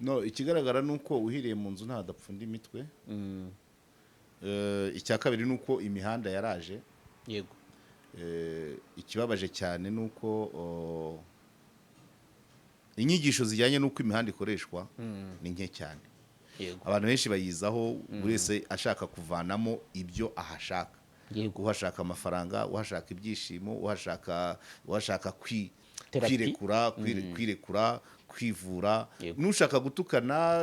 no ikigaragara nuko uhiriye mu nzu nta dapfunda imitwe. Icya kabiri nuko imihanda yaraje. Yego. Ikibabaje cyane nuko inyigisho zijyanye nuko imihanda ikoreshwa ni nke cyane. Yego. Abantu benshi bayizaho buri wese ashaka kuvanamo ibyo ahashaka. Yego. Uhashaka amafaranga, uhashaka ibyishimo, uhashaka kwirekura, kwivura. Nushaka gutukana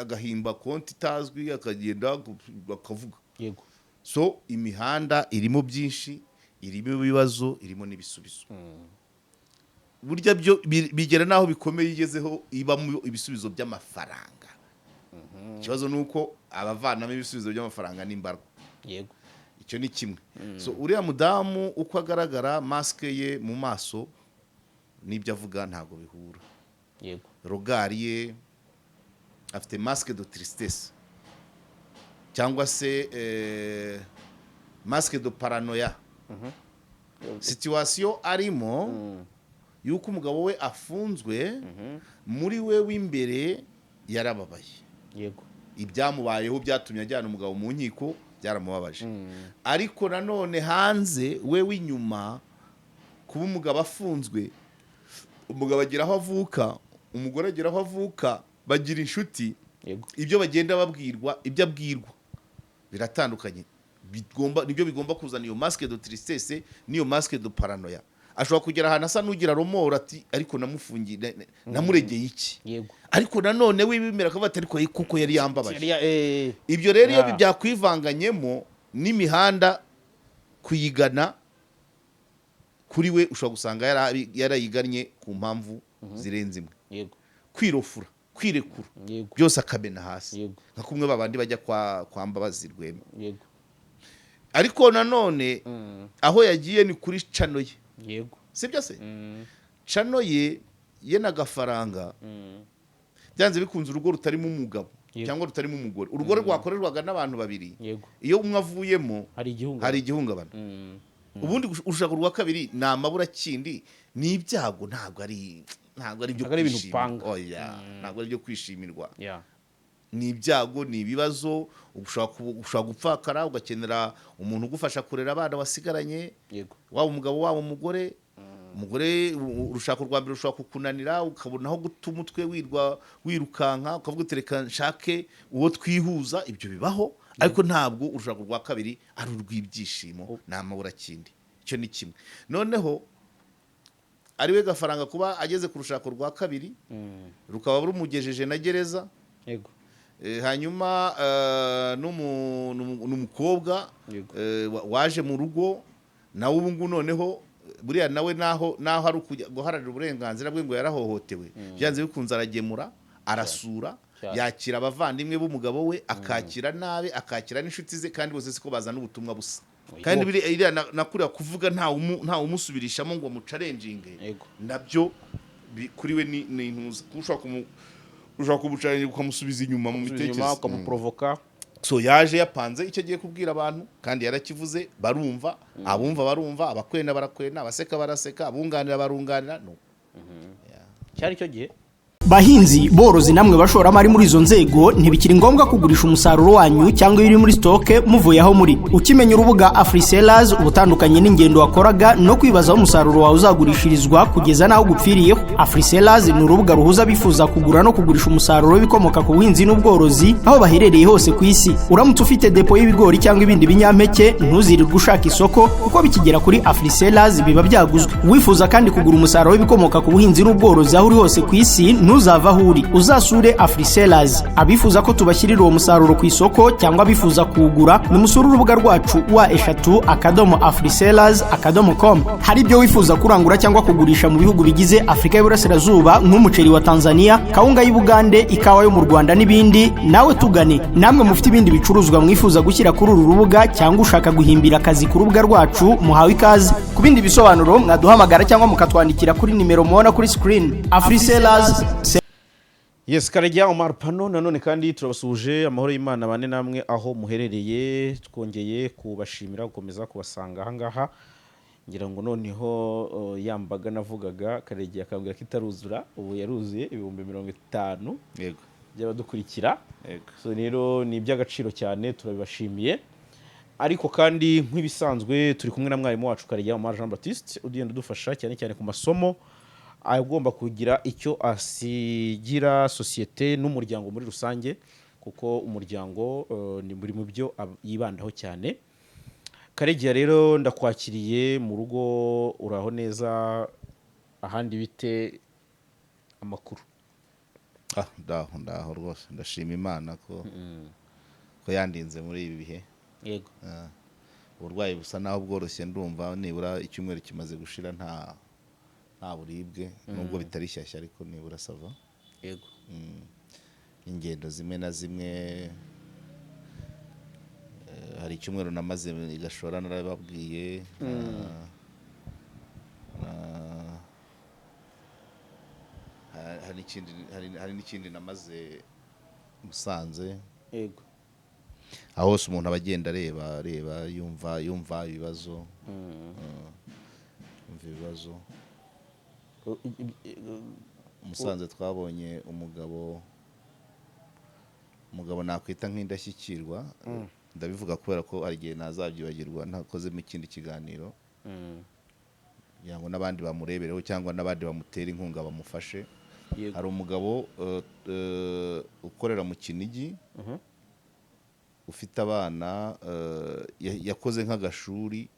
agahimba konti itazwi akagenda bakavuga. Yego. So imihanda irimo byinshi, irimo ibibazo, irimo n'ibisubizo. Burya byo bigera naho bikomeye igezeho ibamo ibisubizo by'amafaranga. Ikibazo nuko abavanamo ibisubizo by'amafaranga n'imbarwa. Yego. Icyo ni kimwe. So uriya mudamu uko agaragara maske ye mu maso n'ibyo avuga ntago bihura. Yego. Rogari ye afite masque de tristesse cyangwa se masque de paranoia. Situation arimo yuko umugabo we afunzwe muri we w'imbere yarababaye. Yego. Ibyamubayeho byatumye ajyana umugabo mu nkiko byaramubabaje. Ariko nanone hanze we w'inyuma kuba umugabo afunzwe, umugabo agira aho avuka, umugore agira aho avuka, bagira inshuti. Yego. Ibyo bagenda babwirwa, ibyo abwirwa biratandukanye. Nibyo bigomba kuzana iyo masque de tristesse n'iyo masque de paranoia. Ashobora kugera ahantu asa n'ugira romora ati ariko namufungiye namuregeye iki. Yego. Ariko nanone wibimera akavuga ariko kuko yari yambabaje. Ibyo rero iyo byakwivanganyemo n'imihanda kuyigana kuri we ushobora gusanga yarayiganye ku mpamvu zirenze imwe. Yego. Kwirofura, kwirekura. Yego. Byose akabena hasi. Yego. Nka kumwe babandi bajya kwa Mbabazi Rwema. Yego. Ariko nanone aho yagiye ni kuri cano ye. Yego. Sibyo se? Cano ye n'agafaranga byanze bikunze urugo rutarimo umugabo cyangwa rutarimo umugore. Urugo rwakorerwaga n'abantu babiri. Yego. Iyo umwe avuyemo hari igihungabana. Ubundi ushaka urwa kabiri ni amabura kindi ni ibyago ntabwo ari byo kwishimira. Oya, ntabwo ari byo kwishimirwa. Ni ibyago, ni ibibazo, ushobora gupfakara ugakenera umuntu ugufasha kurera abana wasigaranye. Yego. Waba umugabo waba umugore. Umugore urushaka rwa mbere rushobora kukunanira ukabona aho guta umutwe wirukanka ukavuga utereka nshake uwo twihuza. Ibyo bibaho. Ariko ntabwo urushaka rwa kabiri ari urw'ibyishimo ni amabura kindi. Icyo ni kimwe. Noneho ariwe gafaranga kuba ageze ku rushaka rwa kabiri rukaba rumugejeje na gereza. Yego. Hanyuma n'umukobwa waje mu rugo nawe ubu ngubu noneho buriya nawe naho ari guharanira uburenganzira bwe ngo yarahohotewe. Byanze bikunze aragemura, arasura, yakira abavandimwe b'umugabo we, akakira nabe, akakira n'inshuti ze, kandi bose siko bazana ubutumwa busa. Kandi biriya nakuriya kuvuga nta umusubirishamo ngo mucarenjinge. Nabyo kuri we ni intuza. Ushaka kumucarenjinga ukamusubiza inyuma mu mitekerereze, ukamuprovoka. So yaje yapanze icyo agiye kubwira abantu kandi yarakivuze, barumva, abumva barumva, abakwena barakwena, abaseka baraseka, abunganira barunganira. No. Cyari cyo gihe. Bahinzi borozi namwe bashoramari muri izo nzego ntibikiri ngombwa kugurisha umusaruro wanyu cyangwa iri muri stoke muvuye aho muri. Ukimenya urubuga AfriSellers ubutandukanye n'ingendo wakoraga no kwibazaho umusaruro wawe uzagurishirizwa kugeza naho gupfiriyeho. AfriSellers ni urubuga ruhuza bifuza kugura no kugurisha umusaruro w'ibikomoka ku buhinzi n'ubworozi aho baherereye hose ku isi. Uramutse ufite depo y'ibigori cyangwa ibindi binyampeke ntuzirirwe ushaka isoko kuko bikigera kuri AfriSellers biba byaguzwe. Wifuza kandi kugura umusaruro w'ibikomoka ku buhinzi n'ubworozi aho uri hose ku isi ntuzava aho uri, uzasure AfriSellers. Abifuza ko tubashyirira uwo musaruro ku isoko cyangwa bifuza kuwugura nimusure urubuga rwacu wa@afrisellers.com. Hari ibyo wifuza kurangura cyangwa kugurisha mu bihugu bigize Afrika y'Iburasirazuba nk'umuceri wa Tanzania, kawunga y'Ubugande, ikawa yo mu Rwanda n'ibindi, nawe tugane. Namwe mufite ibindi bicuruzwa mwifuza gushyira kuri uru rubuga cyangwa ushaka guhimbira akazi ku rubuga rwacu, muhawe ikaze. Ku bindi bisobanuro mwaduhamagara cyangwa mukatwandikira kuri nimero mubona kuri screen. AfriSellers. Yes, Karejya Omar Pano nanone kandi turabasuje amahoro y'Imana bane namwe aho muherereye, twongeye kubashimira gukomeza kubasanga aha ngaha ngira ngo noneho yambaga navugaga Karegeya akambwira ko itaruzura ubu yaruzuye 50,000 yego by'abadukurikira. yego So rero ni iby'agaciro cyane turabibashimiye, ariko kandi nk'ibisanzwe turi kumwe na mwarimu wacu Karegeya Omar Jean Baptiste ugenda udufasha cyane cyane ku masomo agomba kugira icyo asigira sosiyete n'umuryango muri rusange, kuko umuryango ni muri mu byo yibandaho cyane. Karegeya rero ndakwakiriye mu rugo, uraho neza? Ahandi bite amakuru? ndaho rwose ndashima Imana ko yandinze muri ibi bihe. Yego. Uburwayi busa naho bworoshye, ndumva nibura icyumweru kimaze gushira nta buribwe, nubwo bitari shyashya ariko nibura sava. Yego. Ingendo zimwe na zimwe, hari icyumweru namaze igashora narababwiye, hari n'ikindi namaze Musanze. Yego. Aho hose umuntu aba agenda areba yumva ibibazo, Musanze twabonye umugabo nakwita nk'indashyikirwa, ndabivuga kubera ko hari igihe nazabyibagirwa ntakozemo ikindi kiganiro, kugira ngo n'abandi bamurebereho cyangwa n'abandi bamutera inkunga bamufashe. Hari umugabo ukorera mu Kinigi, ufite abana, yakoze nk'agashuri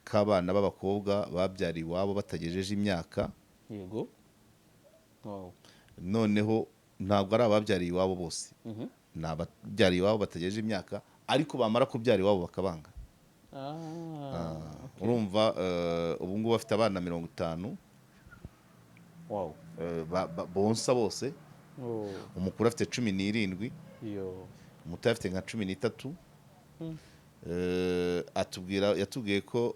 k'abana b'abakobwa babyariye iwabo batagejeje imyaka. Yego. Wow. Noneho ntabwo ari ababyariye iwabo bose, ni ababyariye iwabo batagejeje imyaka, ariko bamara kubyara iwabo bakabanga. Urumva ubu ngubu bafite abana 50. Wow. Bonsa bose. Umukuru afite 17, umuto afite nka 13. Yatubwiye ko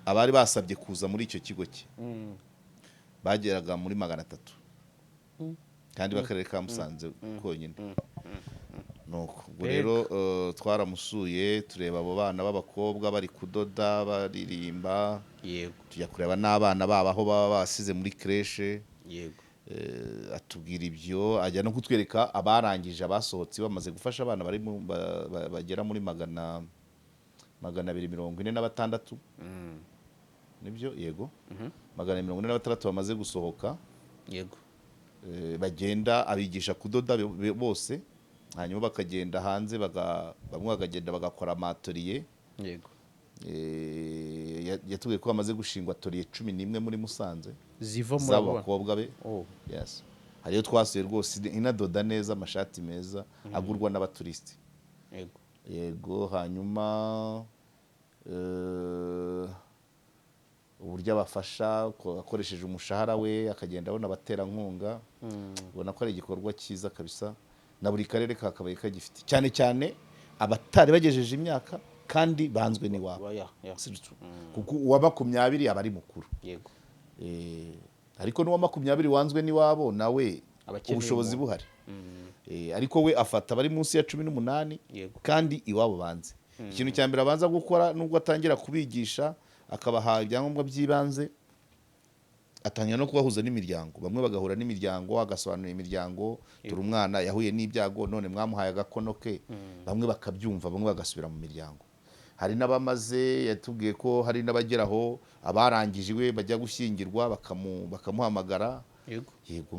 abari basabye kuza muri icyo kigo cye bageraga muri 300, kandi b'akarere ka Musanze konyine. Nuko ubwo rero twaramusuye tureba abo bana b'abakobwa bari kudoda baririmba. Yego. Tujya kureba n'abana babo aho baba basize muri creche. Yego. Atubwira ibyo, ajya no kutwereka abarangije abasohotse bamaze gufasha abana bari bagera muri 246. Nibyo? Yego. 246 bamaze gusohoka. Yego. Bagenda abigisha kudoda bose, hanyuma bakagenda hanze bamwe bakagenda bagakora amatoriye. Yego. Yatubwiye ko bamaze gushingwa atoriye 11 muri Musanze ziva muri abakobwa be. Yes. Hariyo twasuye rwose inadoda neza, amashati meza agurwa n'abaturisiti. Yego. Yego. Hanyuma uburyo abafasha akoresheje umushahara we, akagenda abona abaterankunga. Ubona ko ari igikorwa cyiza kabisa, na buri karere kakabaye kagifite, cyane cyane abatari bagejeje imyaka kandi banzwe n'iwabo. Kuko uwa 20 aba ari mukuru. Yego. Ariko n'uwa 20 wanzwe n'iwabo nawe ubushobozi buhari. Ariko we afata abari munsi ya 18 kandi iwabo banze. Ikintu cya mbere abanza gukora nubwo atangira kubigisha akabaha ibyangombwa by'ibanze, atangira no kubahuza n'imiryango. Bamwe bagahura n'imiryango, agasobanura imiryango, turi umwana yahuye n'ibyago none mwamuhaye agakono ke. Bamwe bakabyumva, bamwe bagasubira mu miryango. Hari n'abamaze, yatubwiye ko hari n'abageraho abarangije we bajya gushyingirwa bakamuhamagara. Yego. Yego.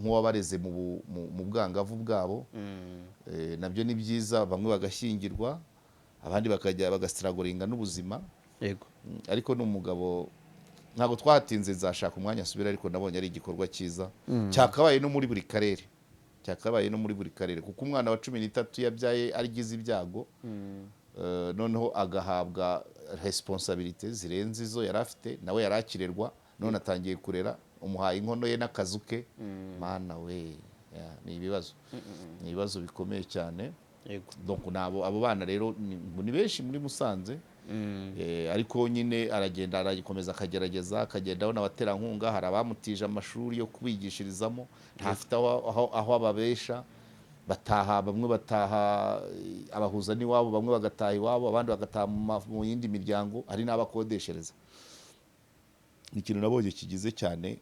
nk'uwabareze mu bwangavu bwabo. Nabyo ni byiza, bamwe bagashyingirwa, abandi bakajya bagasiragoringa n'ubuzima. Yego. Ariko n'umugabo ntabwo twatinze, nzashaka umwanya asubira, ariko nabonye ari igikorwa cyiza cyakabaye no muri buri karere. Kuko umwana wa 13 yabyaye arigize ibyago, noneho agahabwa responsabilité zirenze izo yari afite, nawe yarakirerwa, none atangiye kurera, umuhaye inkono ye n'akazu ke. Mana we, ni ibibazo bikomeye cyane. Donc abo bana rero ni benshi muri Musanze. Ariko nyine aragenda aragikomeza akagerageza, akagenda abona abaterankunga. Hari abamutije amashuri yo kwigishirizamo, ntafite aho ababesha, bamwe bataha abahuza n'iwabo, bamwe bagataha iwabo, abandi bagataha mu yindi miryango, hari n'abakodeshereza. Ni ikintu nabonye kigize cyane,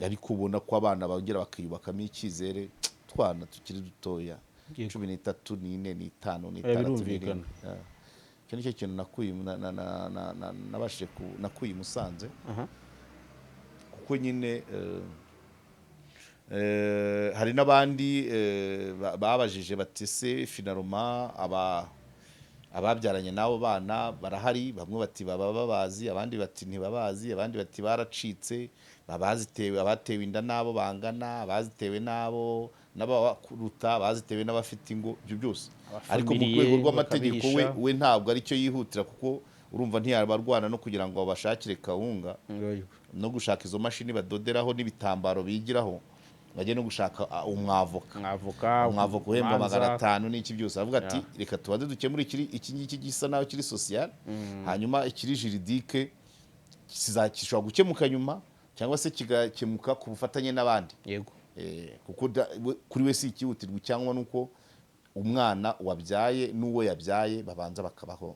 ariko ubona ko abana bongera bakiyubakamo icyizere, twana tukiri dutoya 13 4 5 6 icyo nicyo kintu nakuye Musanze, kuko nyine hari n'abandi babajije bati se finaroma ababyaranye n'abo bana barahari, bamwe bati baba babazi, abandi bati ntibabazi, abandi bati baracitse, abatewe inda n'abo bangana, abazitewe n'abakuruta, abazitewe n'abafite ingo, ibyo byose. Ariko mu rwego rw'amategeko we ntabwo ari cyo yihutira, kuko urumva ntiyabarwana no kugira ngo babashakire kawunga no gushaka izo mashini badoderaho n'ibitambaro bigiraho, bajye no gushaka umwavoka uhemba 500 n'iki byose. Avuga ati reka tubanze dukemure iki ngiki gisa naho kiri social, hanyuma ikiri juridike kizakishwa gukemuka nyuma, cyangwa se kigakemuka ku bufatanye n'abandi. Yego. Kuko kuri we si ikihutirwa, cyangwa nuko umwana wabyaye n'uwo yabyaye babanza bakabaho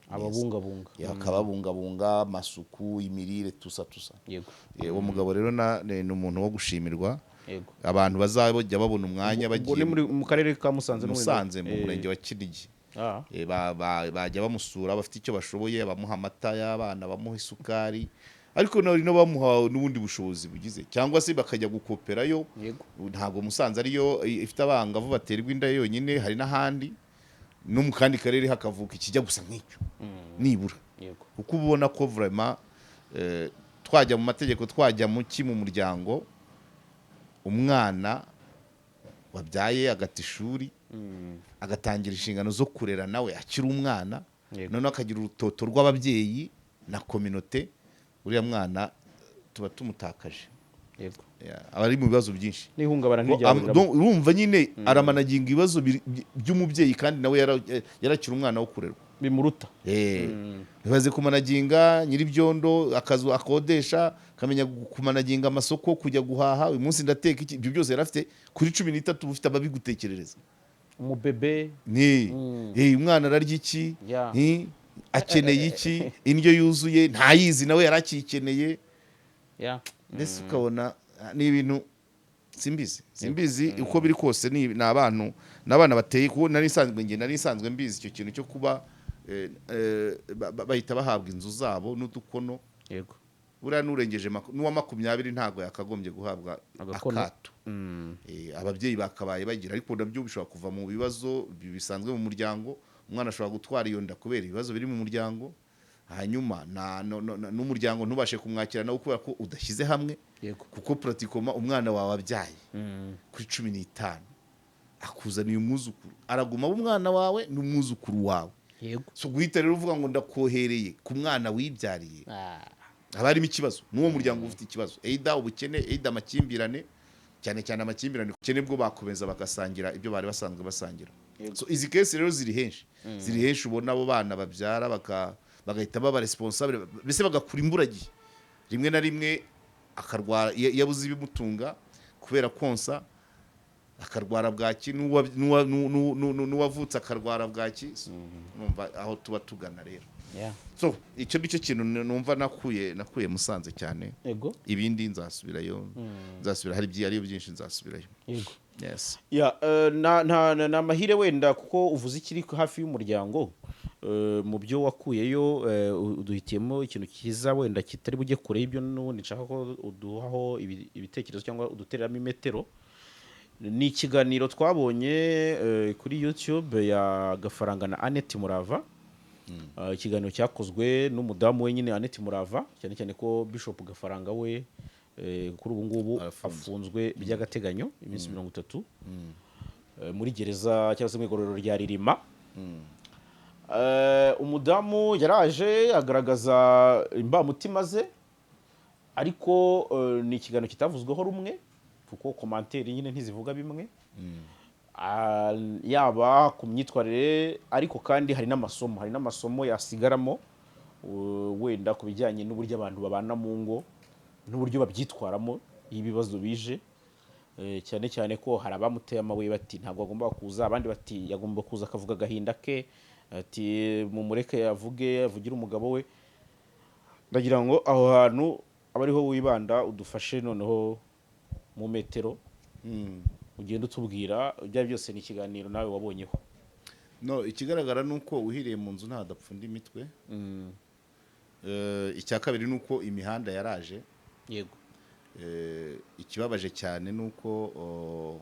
bakababungabunga, amasuku, imirire, tusa. Yego. Uwo mugabo rero ni umuntu wo gushimirwa. Yego. Abantu bazajya babona umwanya bagiye mu karere ka Musanze mu murenge wa Kinigi. Bajya bamusura, bafite icyo bashoboye, bamuha amata y'abana, bamuha isukari, ariko no bamuha n'ubundi bushobozi bugize, cyangwa se bakajya gukoperayo. Ntabwo Musanze ariyo ifite abangavu baterwa inda yonyine, hari n'ahandi no mu kandi karere hakavuka ikijya gusa nk'icyo nibura. Kuko ubona ko vraiment twajya mu mategeko, twajya mu muryango, umwana wabyaye agata ishuri, agatangira inshingano zo kurera nawe akiri umwana, noneho akagira urutoto rw'ababyeyi na communauté, uriya mwana tuba tumutakaje. Yego. Aba ari mu bibazo byinshi, n'ihungabana ntiryabura. urumva nyine aramanaginga ibibazo by'umubyeyi, kandi nawe yarakira umwana wo kurerwa bimuruta. Bibaze kumanaginga nyiribyondo, akazu akodesha, kamenya kumanaginga amasoko, kujya guhaha, uyu munsi ndateka iki, ibyo byose yarafite kuri 13 ufite ababigutekerereza. Umubebe umwana ararya iki, akeneye iki, indyo yuzuye ntayizi, nawe yarakikeneye. Mbese ukabona ni ibintu simbizi uko biri kose, n'abana bateye, kuko nari isanzwe mbizi icyo kintu cyo kuba bahita bahabwa inzu zabo n'udukono. Yego. Buriya n'urengeje n'uwa 20 ntabwo yakagombye guhabwa akato. Ababyeyi bakabaye bagira, ariko nabyo bishobora kuva mu bibazo bisanzwe mu muryango. Umwana ashobora gutwara iyo nda kubera ibibazo biri mu muryango, hanyuma n'umuryango ntubashe kumwakira nawe kubera ko udashyize hamwe. Kuko pratikoma umwana wawe abyaye kuri 15 akuzaniye umwuzukuru, araguma umwana wawe n'umwuzukuru wawe. So guhita rero uvuga ngo ndakohereye ku mwana wibyariye, haba harimo ikibazo, n'uwo muryango ufite ikibazo, either ubukene, either amakimbirane, cyane amakimbirane, ubukene bwo bakomeza bagasangira ibyo bari basanzwe basangira. So izi case rero ziri henshi ubona abo bana babyara bagahita baba responsable, bese bagakura imburagihe, rimwe na rimwe akarwara, yabuze ibimutunga kubera konsa, akarwara bwaki, n'uwavutse akarwara bwaki. Numva aho tuba tugana rero. So icyo nicyo kintu numva nakuye Musanze cyane. Ibindi nzasubirayo, hari byinshi nzasubirayo. Yes. na amahire wenda, kuko uvuze ikiri hafi y'umuryango, mu byo wakuyeyo uduhitiyemo ikintu kiza wenda kitari bujye kure y'ibyo n'ubundi nshaka ko uduhaho ibitekerezo cyangwa udutereramo imetero. Ni ikiganiro twabonye kuri YouTube ya Gafaranga na Annette Murava. Ikiganiro cyakozwe n'umudamu wenyine Annette Murava, cyane cyane ko Bishop Gafaranga we kuri ubu ngubu afunzwe by'agateganyo iminsi 30 muri gereza cyangwa se mu igororero rya Ririma. Umudamu yaraje agaragaza imbamutima ze, ariko ni ikiganiro kitavuzweho rumwe, kuko komanteri nyine ntizivuga bimwe. Yaba ku myitwarire, ariko kandi hari n'amasomo yasigaramo, wenda ku bijyanye n'uburyo abantu babana mu ngo n'uburyo babyitwaramo iyo ibibazo bije. cyane cyane ko hari abamuteye amabuye bati ntabwo agomba kuza, abandi bati yagomba kuza akavuga agahinda ke, ati mumureke avugire umugabo we. Ndagira ngo aho hantu aba ariho wibanda udufashe noneho mu metero ugenda utubwira ibyo byose. Ni ikiganiro nawe wabonyeho. No, ikigaragara nuko uhiriye mu nzu ntadapfunda imitwe. Icya kabiri nuko imihanda yaraje. Yego. Ikibabaje cyane nuko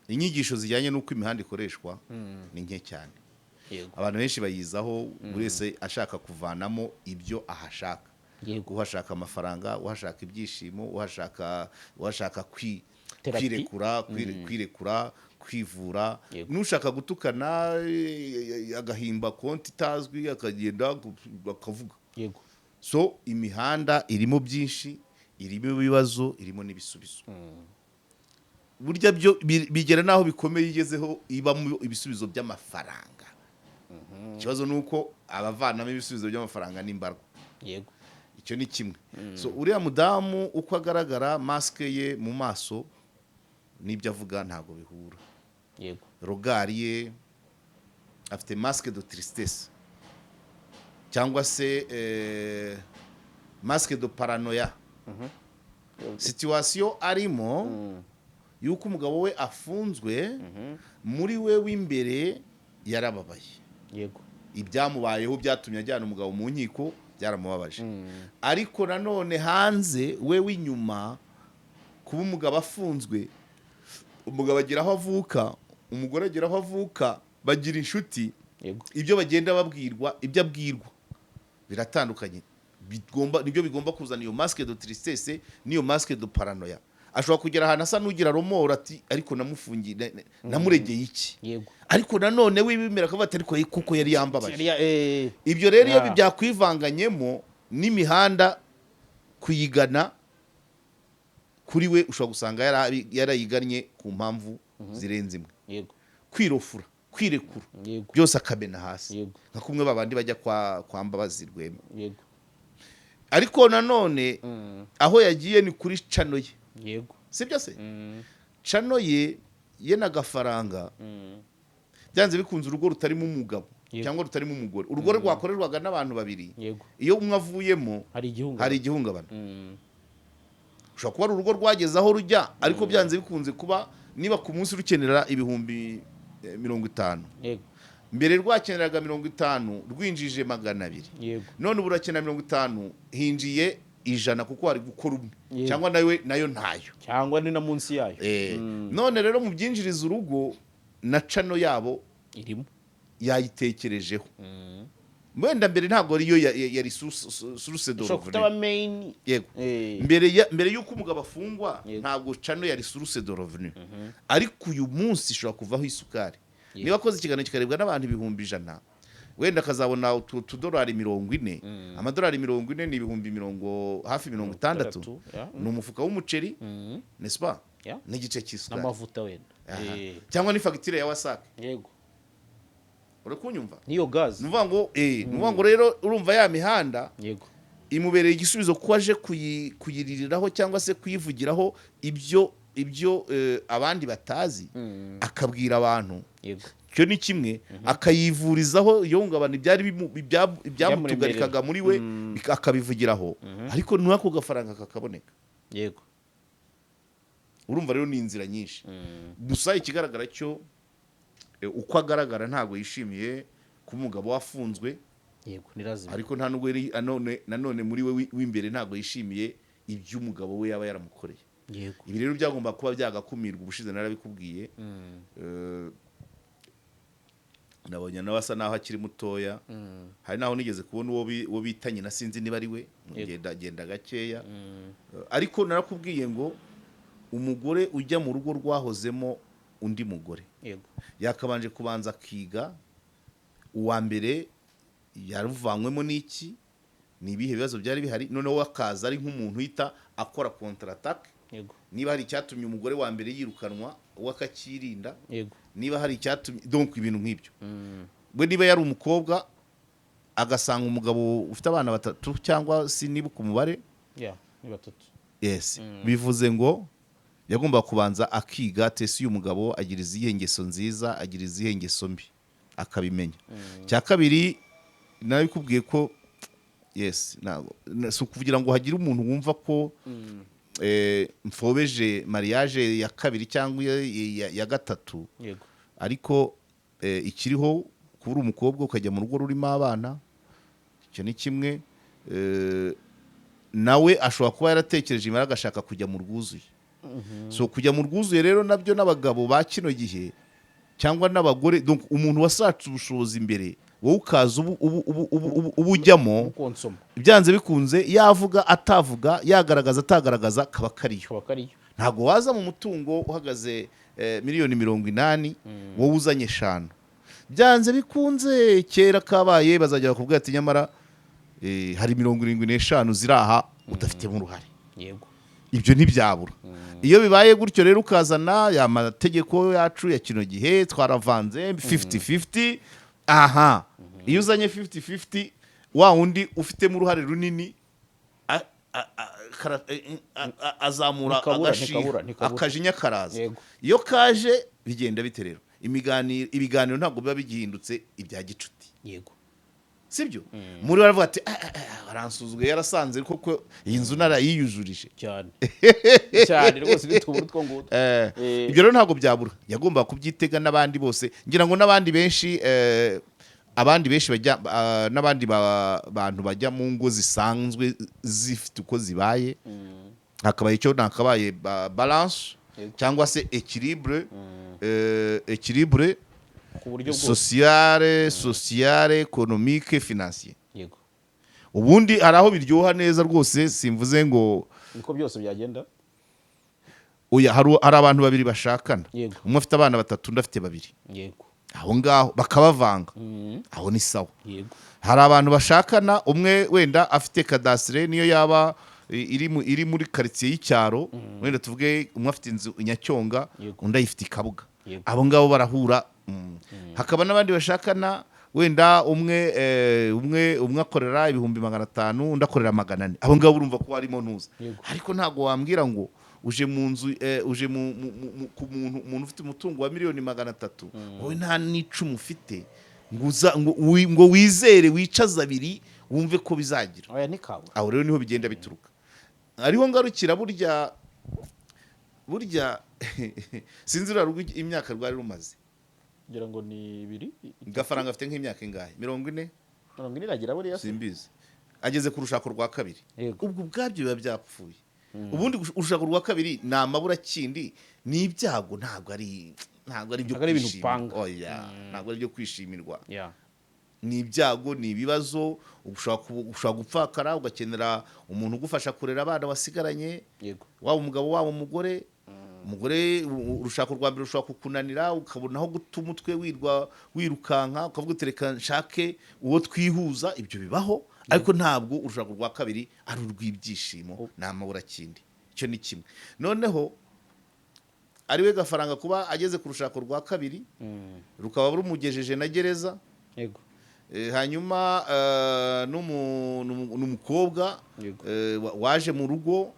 inyigisho zijyanye nuko imihanda ikoreshwa ni nke cyane. Yego. Abantu benshi bayizaho buri wese ashaka kuvanamo ibyo ahashaka. Yego. Uhashaka amafaranga, uhashaka ibyishimo, uhashaka Therapy. kwirekura, kwivura. Yego. Nushaka gutukana agahimba konti itazwi akagenda bakavuga. Yego. So imihanda irimo byinshi, irimo ibibazo, irimo n'ibisubizo. Burya byo bigera naho bikomeye igezeho ibamo ibisubizo by'amafaranga. Ikibazo nuko abavanamo ibisubizo by'amafaranga n'imbarwa. Yego. Icyo ni kimwe. So uriya mudamu uko agaragara, maske ye mu maso n'ibyo avuga ntago bihura. Yego. Rogari ye afite masque de tristesse cyangwa se masque de paranoia. Situation arimo yuko umugabo we afunzwe, muri we w'imbere yarababaye. Yego. Ibyamubayeho byatumye ajyana umugabo mu nkiko byaramubabaje. Ariko nanone hanze we w'inyuma kuba umugabo afunzwe, umugabo agira aho avuka, umugore agira aho avuka, bagira inshuti. Yego. Ibyo bagenda babwirwa, ibyo abwirwa biratandukanye. Nibyo bigomba kuzana iyo masque de tristesse n'iyo masque de paranoia. Ashobora kugera ahantu asa n'ugira romoro ati ariko namufungiye namuregeye iki. Yego. Ariko nanone wibimera akavuga ati ariko kuko yari yambabaje. Ibyo Ibyo rero iyo byakwivanganyemo n'imihanda kuyigana kuri we ushobora gusanga yarayigannye ku mpamvu zirenze imwe. Yego. Kwirofura, kwirekura, Yego. byose akabena hasi. Yego. Nka kumwe babandi bajya kwa Mbabazi Rwema. Yego. Ariko nanone aho yagiye ni kuri cano ye. Yego. Sibyo se? Cano ye n'agafaranga byanze bikunze urugo rutarimo umugabo cyangwa rutarimo umugore. Urugo rwakorerwaga n'abantu babiri. Yego. Iyo umwe avuyemo hari igihungabana. Ushobora kuba ari urugo rwageze aho rujya, ariko byanze bikunze kuba niba ku munsi rukenera ibihumbi 50. Yego. Mbere rwakeneraga 50, rwinjije 200. Yego. None ubu urakenera 50, hinjiye 100 kuko hari gukora umwe. Yego. Cyangwa nayo ntayo. Cyangwa ni na munsi yayo. None rero mu byinjiriza urugo na cano yabo irimo yayitekerejeho. Mwenda mbere ntabwo ariyo yari source de revenu. Yego. Mbere yuko umugabo afungwa ntabwo cano yari source de revenu. Ariko uyu munsi ishobora kuvaho isukari. Niba akoze ikiganiro kikarebwa n'abantu 100,000, wenda akazabona $40. Amadolari 40 ni ibihumbi hafi 60. Ni umufuka w'umuceri, n'est-ce pas? N'igice cy'isukari. N'amavuta wenda. Cyangwa ni fagitire ya WhatsApp. Yego. Urakunyumva? Niyo gas. Nuvuga ngo rero urumva ya mihanda. Yego. Imubereye igisubizo ko aje kuyiririraho cyangwa se kuyivugiraho ibyo abandi batazi, akabwira abantu. Yego. Cyo ni kimwe, akayivurizaho ihungabana ibyamutugarikaga muri we, akabivugiraho. Ariko nuko gafaranga kakaboneka. Yego. Urumva rero ni inzira nyinshi. Gusa ikigaragara cyo uko agaragara ntago yishimiye ku mugabo wafunzwe. Yego, nirazima. Ariko nta nubwo nanone muri we w'imbere ntago yishimiye ibyo umugabo we yaba yaramukoreye. Yego. Ibi rero byagomba kuba byagakumirwa, ubushize narabikubwiye. Nabonye nawe asa naho akiri mutoya. Hari naho nigeze kubona uwo bitanye na sinzi niba ari we, genda gakeya. Ariko narakubwiye ngo umugore ujya mu rugo rwahozemo undi mugore. Yego. Yakabanje kubanza akiga uwa mbere yaruvanywemo n'iki, ni ibihe bibazo byari bihari, noneho akaza ari nk'umuntu uhita akora contre attaque. Yego. Niba hari icyatumye umugore wa mbere yirukanwa wakakirinda. Yego. Niba hari icyatumye, donc ibintu nk'ibyo. Bwe niba yari umukobwa agasanga umugabo ufite abana 3 cyangwa si nibuka umubare. Ni 3. Yes. Bivuze ngo yagombaga kubanza akiga tesi y'umugabo agira izihe ngeso nziza agira izihe ngeso mbi akabimenya. Cya kabiri nawe kubwiye ko yes si ukuvugira ngo hagire umuntu wumva ko mfobeje mariage ya kabiri cyangwa ya gatatu, ariko ikiriho kuba uri umukobwa ukajya mu rugo rurimo abana, icyo ni kimwe. Nawe ashobora kuba yaratekereje imara agashaka kujya mu rwuzuye. So kujya mu rwuzuye rero nabyo n'abagabo ba kino gihe cyangwa n'abagore, donc umuntu wasatse ubushobozi imbere wowe ukaza ubu ujyamo byanze bikunze, yavuga atavuga, yagaragaza atagaragaza, kaba kariyo. Ntabwo waza mu mutungo uhagaze miliyoni 80 wowe uzanye 5, byanze bikunze kera kabaye bazajya bakubwira ati nyamara hari 75 ziri aha udafitemo uruhare. Yego, ibyo ntibyabura. Iyo bibaye gutyo rero ukazana ya mategeko yacu ya kino gihe twaravanze 50-50. Aha, iyo uzanye 50-50 wa undi ufitemo uruhare runini azamura akajinya karaza. Iyo kaje bigenda bite rero? Ibiganiro ntabwo biba bigihindutse ibya gicuti. Yego, sibyo? Muri baravuga ati aransuzwe, yarasanze koko iyi nzu narayiyujurije cyane cyane rwose bitubura utwo ngutu. Ibyo rero ntabwo byabura, yagomba kubyitega n'abandi bose. Ngira ngo n'abandi benshi bajya n'abandi bantu bajya mu ngo zisanzwe zifite uko zibaye, hakabaye icyo nakabaye balance cyangwa se équilibre ku buryo sociale, économique, financier. Yego, ubundi hari aho biryoha neza rwose, simvuze ngo niko byose byagenda. Oya, hari abantu babiri bashakana, umwe afite abana 3 undi afite 2. Yego, aho ngaho bakabavanga, aho ni sawa. Yego, hari abantu bashakana, umwe wenda afite cadastre niyo yaba iri muri quartier y'icyaro, wenda tuvuge umwe afite inzu Nyacyonga undi ayifite Kabuga. Abo ngabo barahura. Hakaba n'abandi bashakana wenda umwe akorera 500 undi akorera 400. Abo ngabo urumva ko harimo ntuza. Ariko ntago wambwira ngo uje mu nzu uje ku muntu ufite umutungo wa miliyoni 300 wowe nta n'icumi ufite ngo wizere wicaza 2 wumve ko bizagira. Oya, ni kawa. Aho rero niho bigenda bituruka. Ariho ngarukira burya sinzi rurugo imyaka rwari rumaze, ngira ngo ni 2. Gafaranga afite nk'imyaka ingahe? 40 iragira buriya simbizi. Ageze ku rushako rwa kabiri. Ubwo bwabyo biba byapfuye. Ubundi urushako rwa kabiri ni amabura kindi, ni ibyago, ntabwo ari byo kwishimira. Oya, ntabwo ari byo kwishimirwa. Ni ibyago, ni ibibazo. Ushobora gupfakara ugakenera umuntu ugufasha kurera abana wasigaranye, waba umugabo waba umugore. Urushako rwa mbere rushobora kukunanira, ukabona aho guta umutwe wirukanka, ukavuga utereka nshake uwo twihuza. Ibyo bibaho, ariko ntabwo urushako rwa kabiri ari urw'ibyishimo, ni amabura kindi. Icyo ni kimwe. Noneho ariwe Gafaranga kuba ageze ku rushako rwa kabiri, rukaba rumugejeje na gereza. Hanyuma n'umukobwa waje mu rugo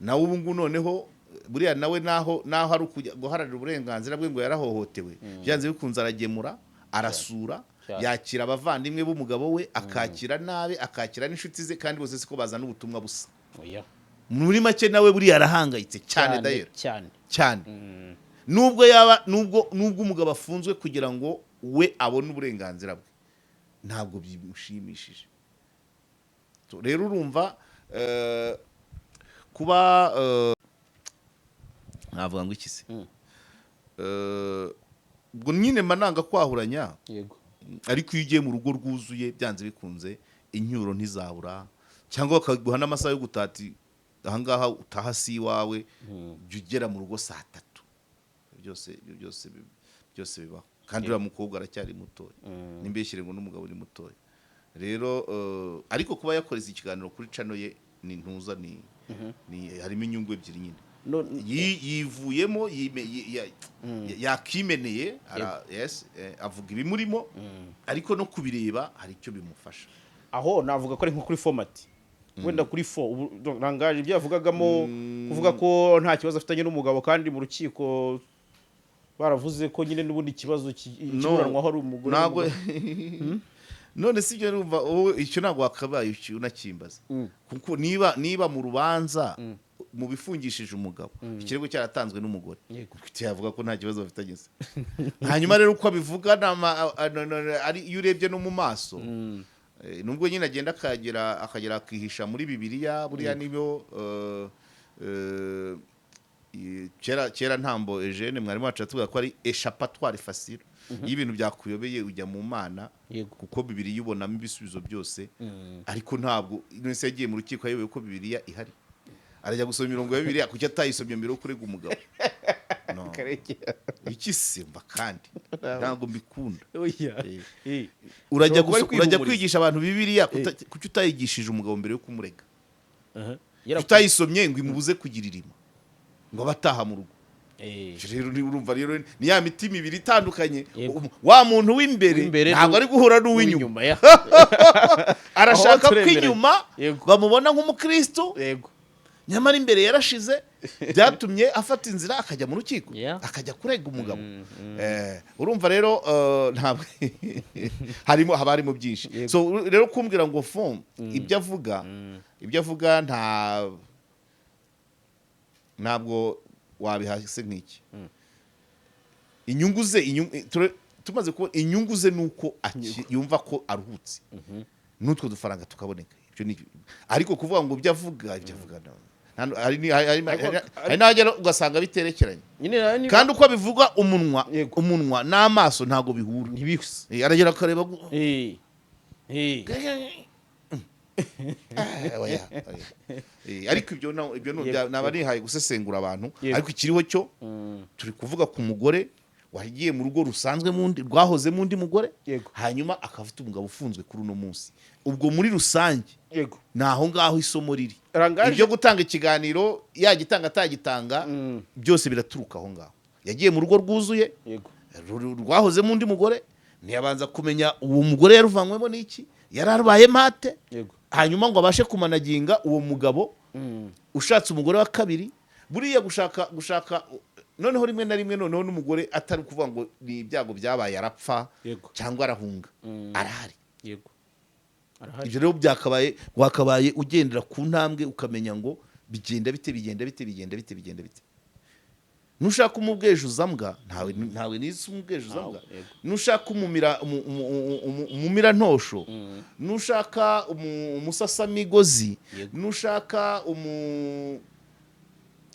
nawe ubu ngubu noneho buriya nawe naho hari guharanira uburenganzira bwe ngo yarahohotewe, byanze bikunze aragemura, arasura, yakira abavandimwe b'umugabo we, akakira nabe, akakira n'inshuti ze, kandi bose siko bazana ubutumwa busa. Muri make nawe buriya arahangayitse cyane dayero cyane. Nubwo umugabo afunzwe kugira ngo we abone uburenganzira bwe, ntabwo bimushimishije. Rero urumva kuba navuga ngo iki se, ubwo nyine mananga kwahuranya. Ariko iyo ugiye mu rugo rwuzuye byanze bikunze inyuro ntizabura, cyangwa bakaguha n'amasaha yo gutati ahangaha utaha si iwawe, jya ugera mu rugo 3. byose bibaho. Kandi uriya mukobwa aracyari mutoya, nimbeshyire ngo n'umugabo uri mutoya. Rero ariko kuba yakoreza ikiganiro kuri channel ye ni ntuza, ni harimo inyungu ebyiri nyine. Yivuyemo yakimeneye, avuga ibimurimo, ariko no kubireba hari icyo bimufasha. Aho navuga ko ari nko kuri format wenda kuri fo rangaje ibyo yavugagamo kuvuga ko nta kibazo afitanye n'umugabo kandi mu rukiko baravuze ko nyine n'ubundi kibazo kiburanwaho ari umugore ntabwo none si ibyo numva icyo ntabwo wakabaye unakimbaza kuko niba mu rubanza mu bifungishije umugabo ikirego cyaratanzwe n'umugore cyavuga ko nta kibazo bafitanye se hanyuma rero uko abivuga iyo urebye no mu maso nubwo nyine agenda akagera akihisha muri bibiliya buriya nibo kera ntambo Eugene mwarimu wacu atubwira ko ari échappatoire facile iyo ibintu byakuyobeye ujya mu mana kuko bibiliya ubonamo ibisubizo byose ariko ntabwo nese yagiye mu rukiko ayobewe ko bibiliya ihari arajya gusoma imirongo ya bibiliya kuki atayisomye mbere yo kurega umugabo iki simba kandi ntabwo mbikunda urajya kwigisha abantu bibiliya kuki utayigishije umugabo mbere yo kumurega utayisomye ngo imubuze kugira irima ngo bataha mu rugo rero urumva rero ni ya mitima ibiri itandukanye wa muntu w'imbere ntabwo ari guhura n'uw'inyuma arashaka ko inyuma bamubona nk'umukristo nyamara imbere yarashize byatumye afata inzira akajya mu rukiko akajya kurega umugabo urumva rero ntabwo haba harimo byinshi so rero kumbwira ngo fon ibyo avuga ntabwo wabihase nk'iki inyungu ze tumaze kubona inyungu ze nuko yumva ko aruhutse n'utwo dufaranga tukaboneka ariko kuvuga ngo ibyo avuga hari n'ahagera ugasanga biterekeranye kandi uko abivuga umunwa n'amaso ntabwo bihura aragera akareba ariko ibyo naba nihaye gusesengura abantu ariko ikiriho cyo turi kuvuga ku mugore wagiye mu rugo rusanzwe rwahoze mu undi mugore hanyuma akafite umugabo ufunzwe kuri uno munsi ubwo muri rusange ni aho ngaho isomo riri ibyo gutanga ikiganiro yagitanga atagitanga byose biraturuka aho ngaho yagiye mu rugo rwuzuye rwahoze mu undi mugore ntiyabanza kumenya uwo mugore yaruvanywemo n'iki yari arwaye mate hanyuma ngo abashe kumanaginga uwo mugabo ushatse umugore wa kabiri buriya gushaka noneho rimwe na rimwe noneho n'umugore atari kuvuga ngo ni ibyago byabaye arapfa cyangwa arahunga arahari ibyo rero wakabaye ugendera ku ntambwe ukamenya ngo bigenda bite nushaka umubwejuza mbwa ntawe nisi umubwejuza mbwa nushaka umumira ntosho nushaka umusasamigozi nushaka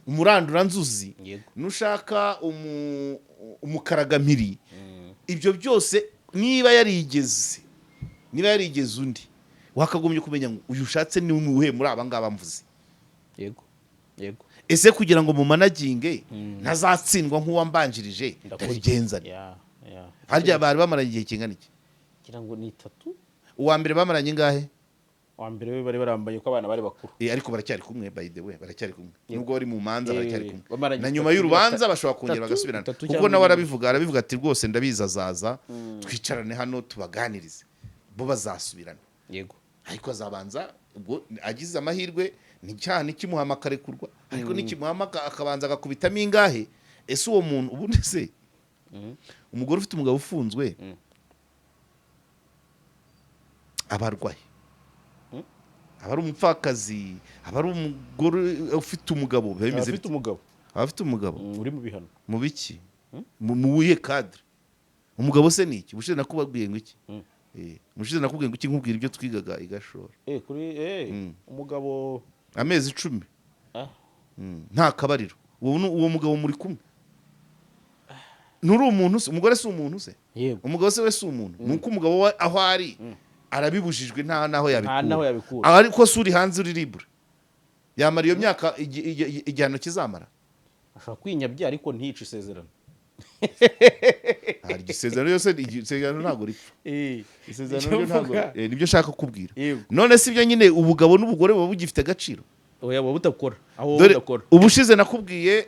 umuranduranzuzi nushaka umukaragamiri ibyo byose niba yarigeze undi wakagombye kumenya ngo uyu ushatse ni umuhe muri aba ngaba mvuze ese kugira ngo mumanaginge ntazatsindwa nk'uwambanjirije ndabigenzane harya bari bamaranye igihe kingana iki kugira ngo ni 3 uwa mbere bamaranye ingahe wa mbere we bari barambaye ko abana bari bakuru ariko baracyari kumwe by the way baracyari kumwe nubwo bari mu manza baracyari kumwe na nyuma y'urubanza bashobora kongera bagasubirana kuko nawe arabivuga ati rwose ndabizazaza twicarane hano tubaganirize bo bazasubirana ariko azabanza ubwo agize amahirwe ni cyane kimuhama karekurwa ariko nikimuhama akabanza agakubitamo ingahe ese uwo muntu ubundi se umugore ufite umugabo ufunzwe abarwaye abari umupfakazi abari umugore ufite umugabo bimeze afite umugabo uri mu bihano mu biki mu wiye cadre umugabo se niki bushize nakubabwiye ngo iki mushize nakubwiye ngo iki nkubwira ibyo twigaga igashora kuri umugabo amezi 10 nta kabariro uwo mugabo muri kumwe nturi umuntu se umugore si umuntu se umugabo se we si umuntu nuko umugabo aho ari arabibujijwe nta naho yabikura ariko suri hanze uri libre yamara iyo myaka igihano kizamara ashaka kwinyabya ariko ntiyice isezerano hari isezerano yose isezerano ntago ripfa isezerano ntago nibyo shaka kubwira none si byo nyine ubugabo n'ubugore baba bugifite agaciro oya baba butakora aho budakora ubushize nakubwiye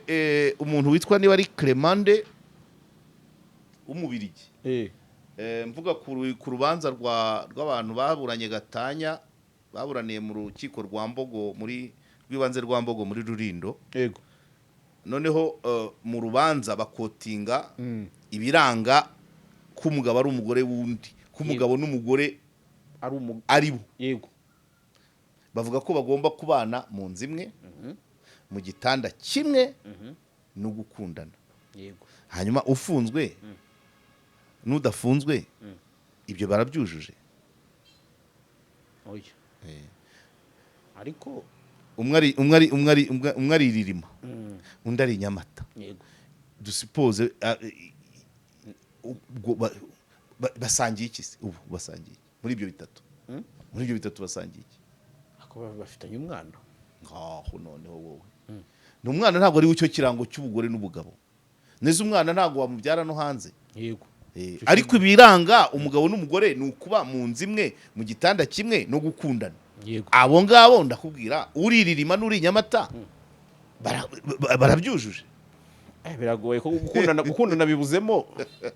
umuntu witwa niba ari Clemande umubirigi mvuga ku rubanza rw'abantu baburanye gatanya baburaniye mu rukiko rwa Mbogo rw'ibanze rwa Mbogo muri Rurindo. yego Noneho mu rubanza bakotinga ibiranga ko umugabo ari umugore wundi, ko umugabo n'umugore ari bo. Yego. Bavuga ko bagomba kubana mu nzu imwe, mu gitanda kimwe, no gukundana. Yego. Hanyuma ufunzwe n'udafunzwe ibyo barabyujuje. Oya. Ariko umwe ari Ririma, undi ari Nyamata. Yego. Dusipoze basangiye iki se? Ubu basangiye muri ibyo bitatu. Muri ibyo bitatu basangiye iki? Ako bafitanye umwana. Ngaho noneho wowe. Ni umwana ntabwo ari cyo kirango cy'ubugore n'ubugabo. Neza umwana ntabwo wamubyara no hanze. Yego. Ariko ibiranga umugabo n'umugore ni ukuba mu nzu imwe, mu gitanda kimwe, no gukundana. Yego. Abo ngabo ndakubwira uri Ririma n'uri Nyamata barabyujuje. Biragoye ko gukundana bibuzemo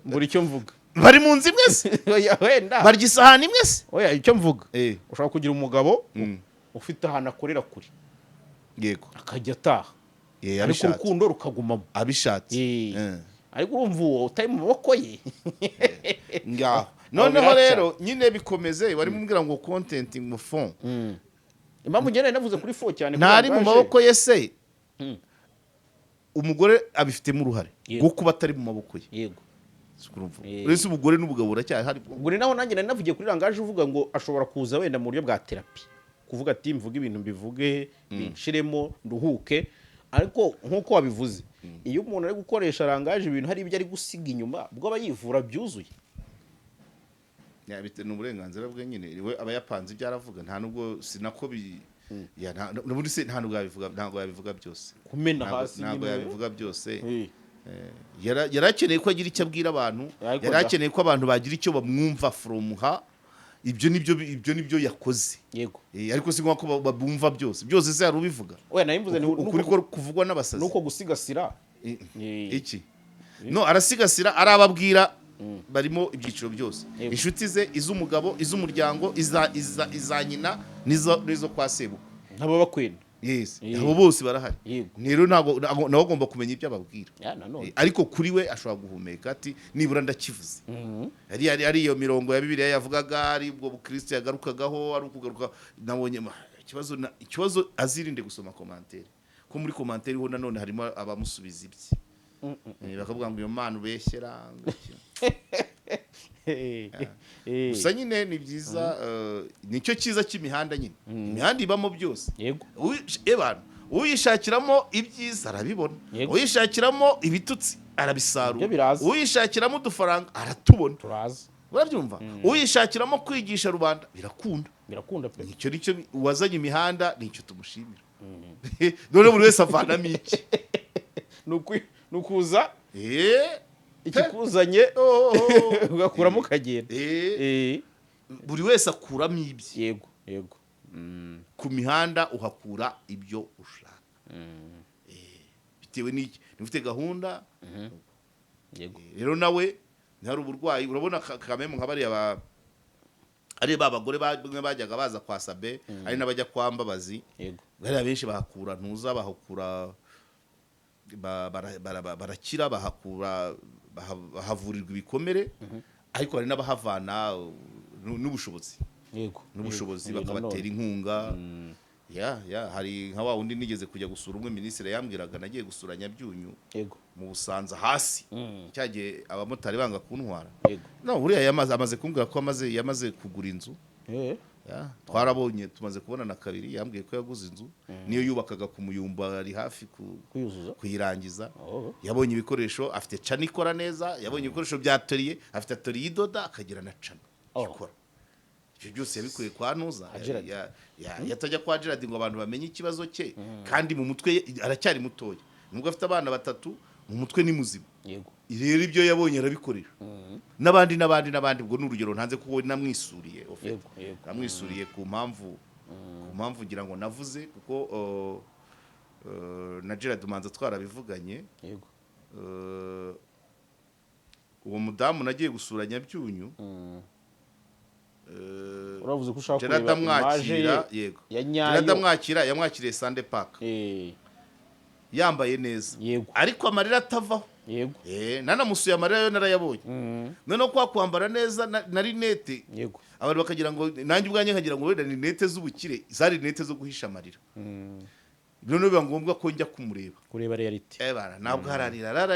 muri icyo mvuga. Bari mu nzu imwe se? Oya wenda. Barya isahani imwe se? Oya icyo mvuga. Ushobora kugira umugabo ufite ahantu akorera kuri. Yego. Akajya ataha. Ariko urukundo rukagumamo. Abishatse. Ariko urumva uwo utari mu maboko ye. Ngaho. Noneho rero nyine bikomeze bari mubwira ngo content mu fond. Impamvu ngene navuze kuri fo cyane ntari mu maboko ye se. Umugore abifitemo uruhare bwo kuba atari mu maboko ye. Yego. Uretse ubugore n'ubugabo buracyari hari. Ubwo naho nanjye navugiye kuri Rangaje uvuga ngo ashobora kuza wenda mu buryo bwa therapy. Kuvuga ati mvuga ibintu mbivuge binshiremo nduhuke. Ariko nkuko wabivuze iyo umuntu ari gukoresha Rangaje ibintu hari ibyo ari gusiga inyuma bwo abayivura byuzuye. Bite n'uburenganzira bwe nyine we abayapanze byaravuga nta nubwo sinako n'ubundi se nta ntabwo yabivuga byose. Kumena hasi ntabwo yabivuga byose. Yarakeneye ko agira icyo abwira abantu, yarakeneye ko abantu bagira icyo bamwumva from ha. Ibyo nibyo yakoze. Yego. Ariko si ngombwa ko babumva byose se yarubivuga. Oya nayimvuze ukuri ko kuvugwa n'abasazi. Nuko gusigasira iki? No arasigasira arababwira barimo ibyiciro byose. Inshuti ze iz'umugabo, iz'umuryango, iza nyina nizo kwa sebuko. Ntabo bakwenda. Yes. Abo bose barahari. Rero nago agomba kumenya ibyo ababwira. Ariko kuri we ashobora guhumeka ati nibura ndakivuze. Ari iyo mirongo ya Bibiliya yavugaga ari ubwo Kristo yagarukagaho ari ukugaruka nabonye ikibazo azirinde gusoma commentaire. Ko muri commentaire ho nanone harimo abamusubiza ibye. Bakavuga ngo iyo mana ubeshyera gusa nyine ni byiza nicyo cyiza cy'imihanda nyine. Imihanda ibamo byose. Yego. Uyishakiramo ibyiza arabibona, uyishakiramo ibitutsi arabisarura, uyishakiramo udufaranga aratubona. Urabyumva? Uyishakiramo kwigisha rubanda birakunda pe. Nicyo wazanye imihanda nicyo tumushimira. None buri wese avanamo iki? Nukuza ikikuzanye ugakuramo ukagenda. Buri wese akuramo ibye. Yego. Ku mihanda uhakura ibyo ushaka. Bitewe n'iki ufite gahunda. Yego. Rero nawe ntari uburwayi urabona kameme nk'abari ari babagore bamwe bajyaga baza kwa Sabe ari n'abajya kwa Mbabazi. Yego. Bari benshi bahakura ntuza bahakura barakira bahavurirwa ibikomere. Ariko hari n'abahavana n'ubushobozi. Yego. N'ubushobozi bakabatera inkunga. Hari nka wa wundi nigeze kujya gusura umwe minisitiri yambwiraga nagiye gusura Nyabyunyu. Yego. Mu Busanza hasi. Cyagiye abamotari banga kuntwara. Yego. No buriya amaze kumbwira ko yamaze kugura inzu. Twarabonye tumaze kubona na kabiri yambwiye ko yaguze inzu niyo yubakaga ku Muyumba ari hafi kuyirangiza. Yabonye ibikoresho afite cana ikora neza, yabonye ibikoresho bya atelier, afite atelier idoda akagira na cana ikora. Ibyo byose yabikuye kwa Nuza. Yatajya kwa Gerard ngo abantu bamenye ikibazo cye kandi mu mutwe aracyari mutoya. Nubwo afite abana batatu mu mutwe ni muzima. Yego. Rero ibyo yabonye arabikorera. N'abandi ubwo n'urugero ntanze kuko namwisuriye. Namwisuriye ku mpamvu ngira ngo navuze kuko na Gerard Manza twarabivuganye. Yego. Uwo mudamu nagiye gusura Nyabyunyu. uravuze ko ushaka Gerard kureba image amwakira yego ya Gerard nyayo amwakira yamwakiriye Sande Park yambaye neza yego ariko amarira atavaho yego nanamusuye amarira yo narayabonye noneho kwa kwambara neza na rinete yego abantu bakagira ngo nanjye ubwanjye nkagira ngo wenda ni rinete z'ubukire zari rinete zo guhisha amarira noneho biba ngombwa ko njya kumureba kureba reality ntabwo hararira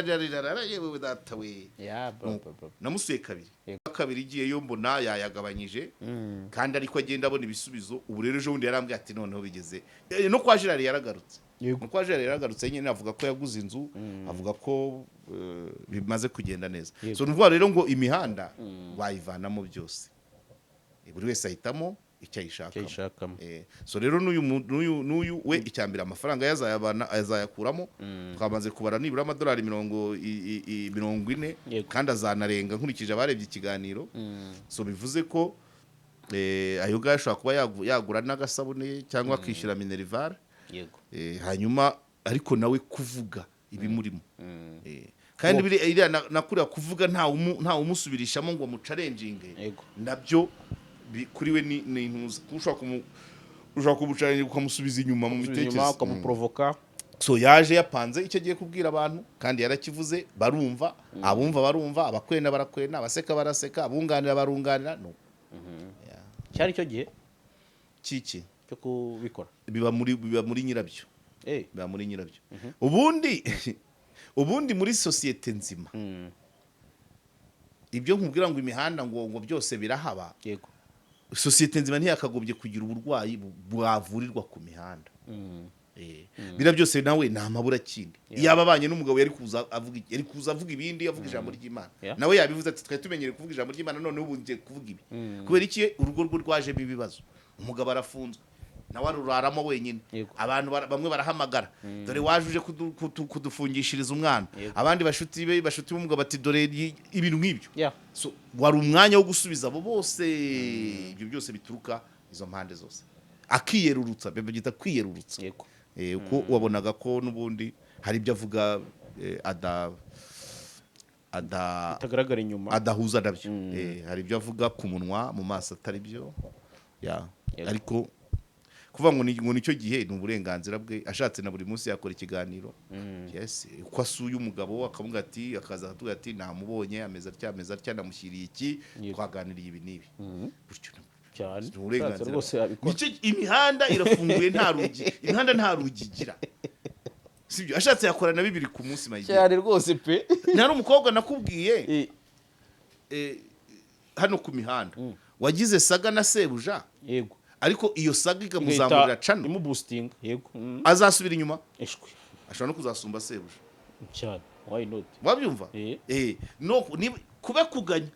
yewe data we namusuye kabiri kabiri igiyeyo mbona yayagabanyije kandi ariko agenda abona ibisubizo ubu rero ejo bundi yarambwiye ati noneho bigeze no kwa Gerard yaragarutse no kwa Gerard yaragarutse nyine avuga ko yaguze inzu avuga ko bimaze kugenda neza so nuvuga rero ngo imihanda bayivanamo byose buri wese ahitamo icyo ayishakamo so rero n'uyu we icyambere amafaranga yazayakuramo twamaze kubara nibura amadolari 40 kandi azanarenga nkurikije abarebye ikiganiro so bivuze ko ayo ngayo ashobora kuba yagura n'agasabune cyangwa akishyura minerivare hanyuma ariko nawe kuvuga ibimurimo kandi iriya nakuriya kuvuga nta umusubirishamo ngo mucarenjinge nabyo kuri we ni intuza ushobora kumucarenjinga ukamusubiza inyuma mu bitekerezo ukamuprovoka so yaje yapanze icyo agiye kubwira abantu kandi yarakivuze barumva abumva barumva abakwena barakwena abaseka baraseka abunganira barunganira no cyari cyo gihe kiki cyo kubikora biba muri nyirabyo biba muri nyirabyo ubundi muri sosiyete nzima ibyo nkubwira ngo imihanda ngo byose birahaba yego sosiyete nzima ntiyakagombye kugira uburwayi bwavurirwa ku mihanda bira byose nawe nta mabura kindi yaba abanye n'umugabo yari kuza avuga ibindi avuga ijambo ry'Imana nawe yabivuze ati twe tumenyereye kuvuga ijambo ry'Imana none ubu ngiye kuvuga ibi kubera iki urugo rwe rwajemo ibibazo umugabo arafunzwe nawe aruraramo wenyine abantu bamwe barahamagara dore wajuje kudufungishiriza umwana abandi bashuti b'umugabo bati dore ibintu nk'ibyo so wari umwanya wo gusubiza abo bose ibyo byose bituruka izo mpande zose akiyerurutsa bita kwiyerurutsa uko wabonaga ko n'ubundi hari ibyo avuga atagaragara inyuma adahuza nabyo hari ibyo avuga ku munwa mu maso atari byo ariko kuvuga ngo nicyo gihe ni uburenganzira bwe ashatse na buri munsi yakora ikiganiro uko asuye umugabo akavuga ati akaza akatubwira ati namubonye ameza atya namushyiriye iki twaganiriye ibi n'ibi gutyo cyane imihanda irafunguye nta rugi imihanda nta rugi igira sibyo ashatse yakora na 2 ku munsi mayigira cyane rwose pe nta n'umukobwa nakubwiye hano ku mihanda wagize saga na sebuja yego ariko iyo saga ikamuzamurira cano imu boosting yego azasubira inyuma ashobora no kuzasumba sebuja cyane why not wabyumva no kube kuganya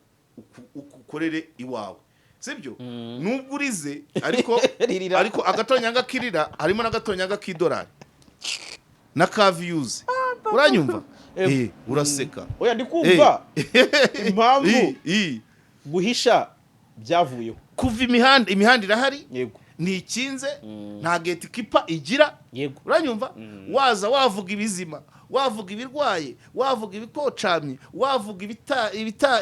ukorere iwawe sibyo nubwo urize ariko agatonyanga kirira harimo n'agatonyanga k'idolari na ka views uranyumva uraseka oya ndikumva impamvu guhisha byavuyeho kuva imihanda irahari yego ntikinze nta gatekeeper igira yego uranyumva waza wavuga ibizima wavuga ibirwaye wavuga ibikocamye wavuga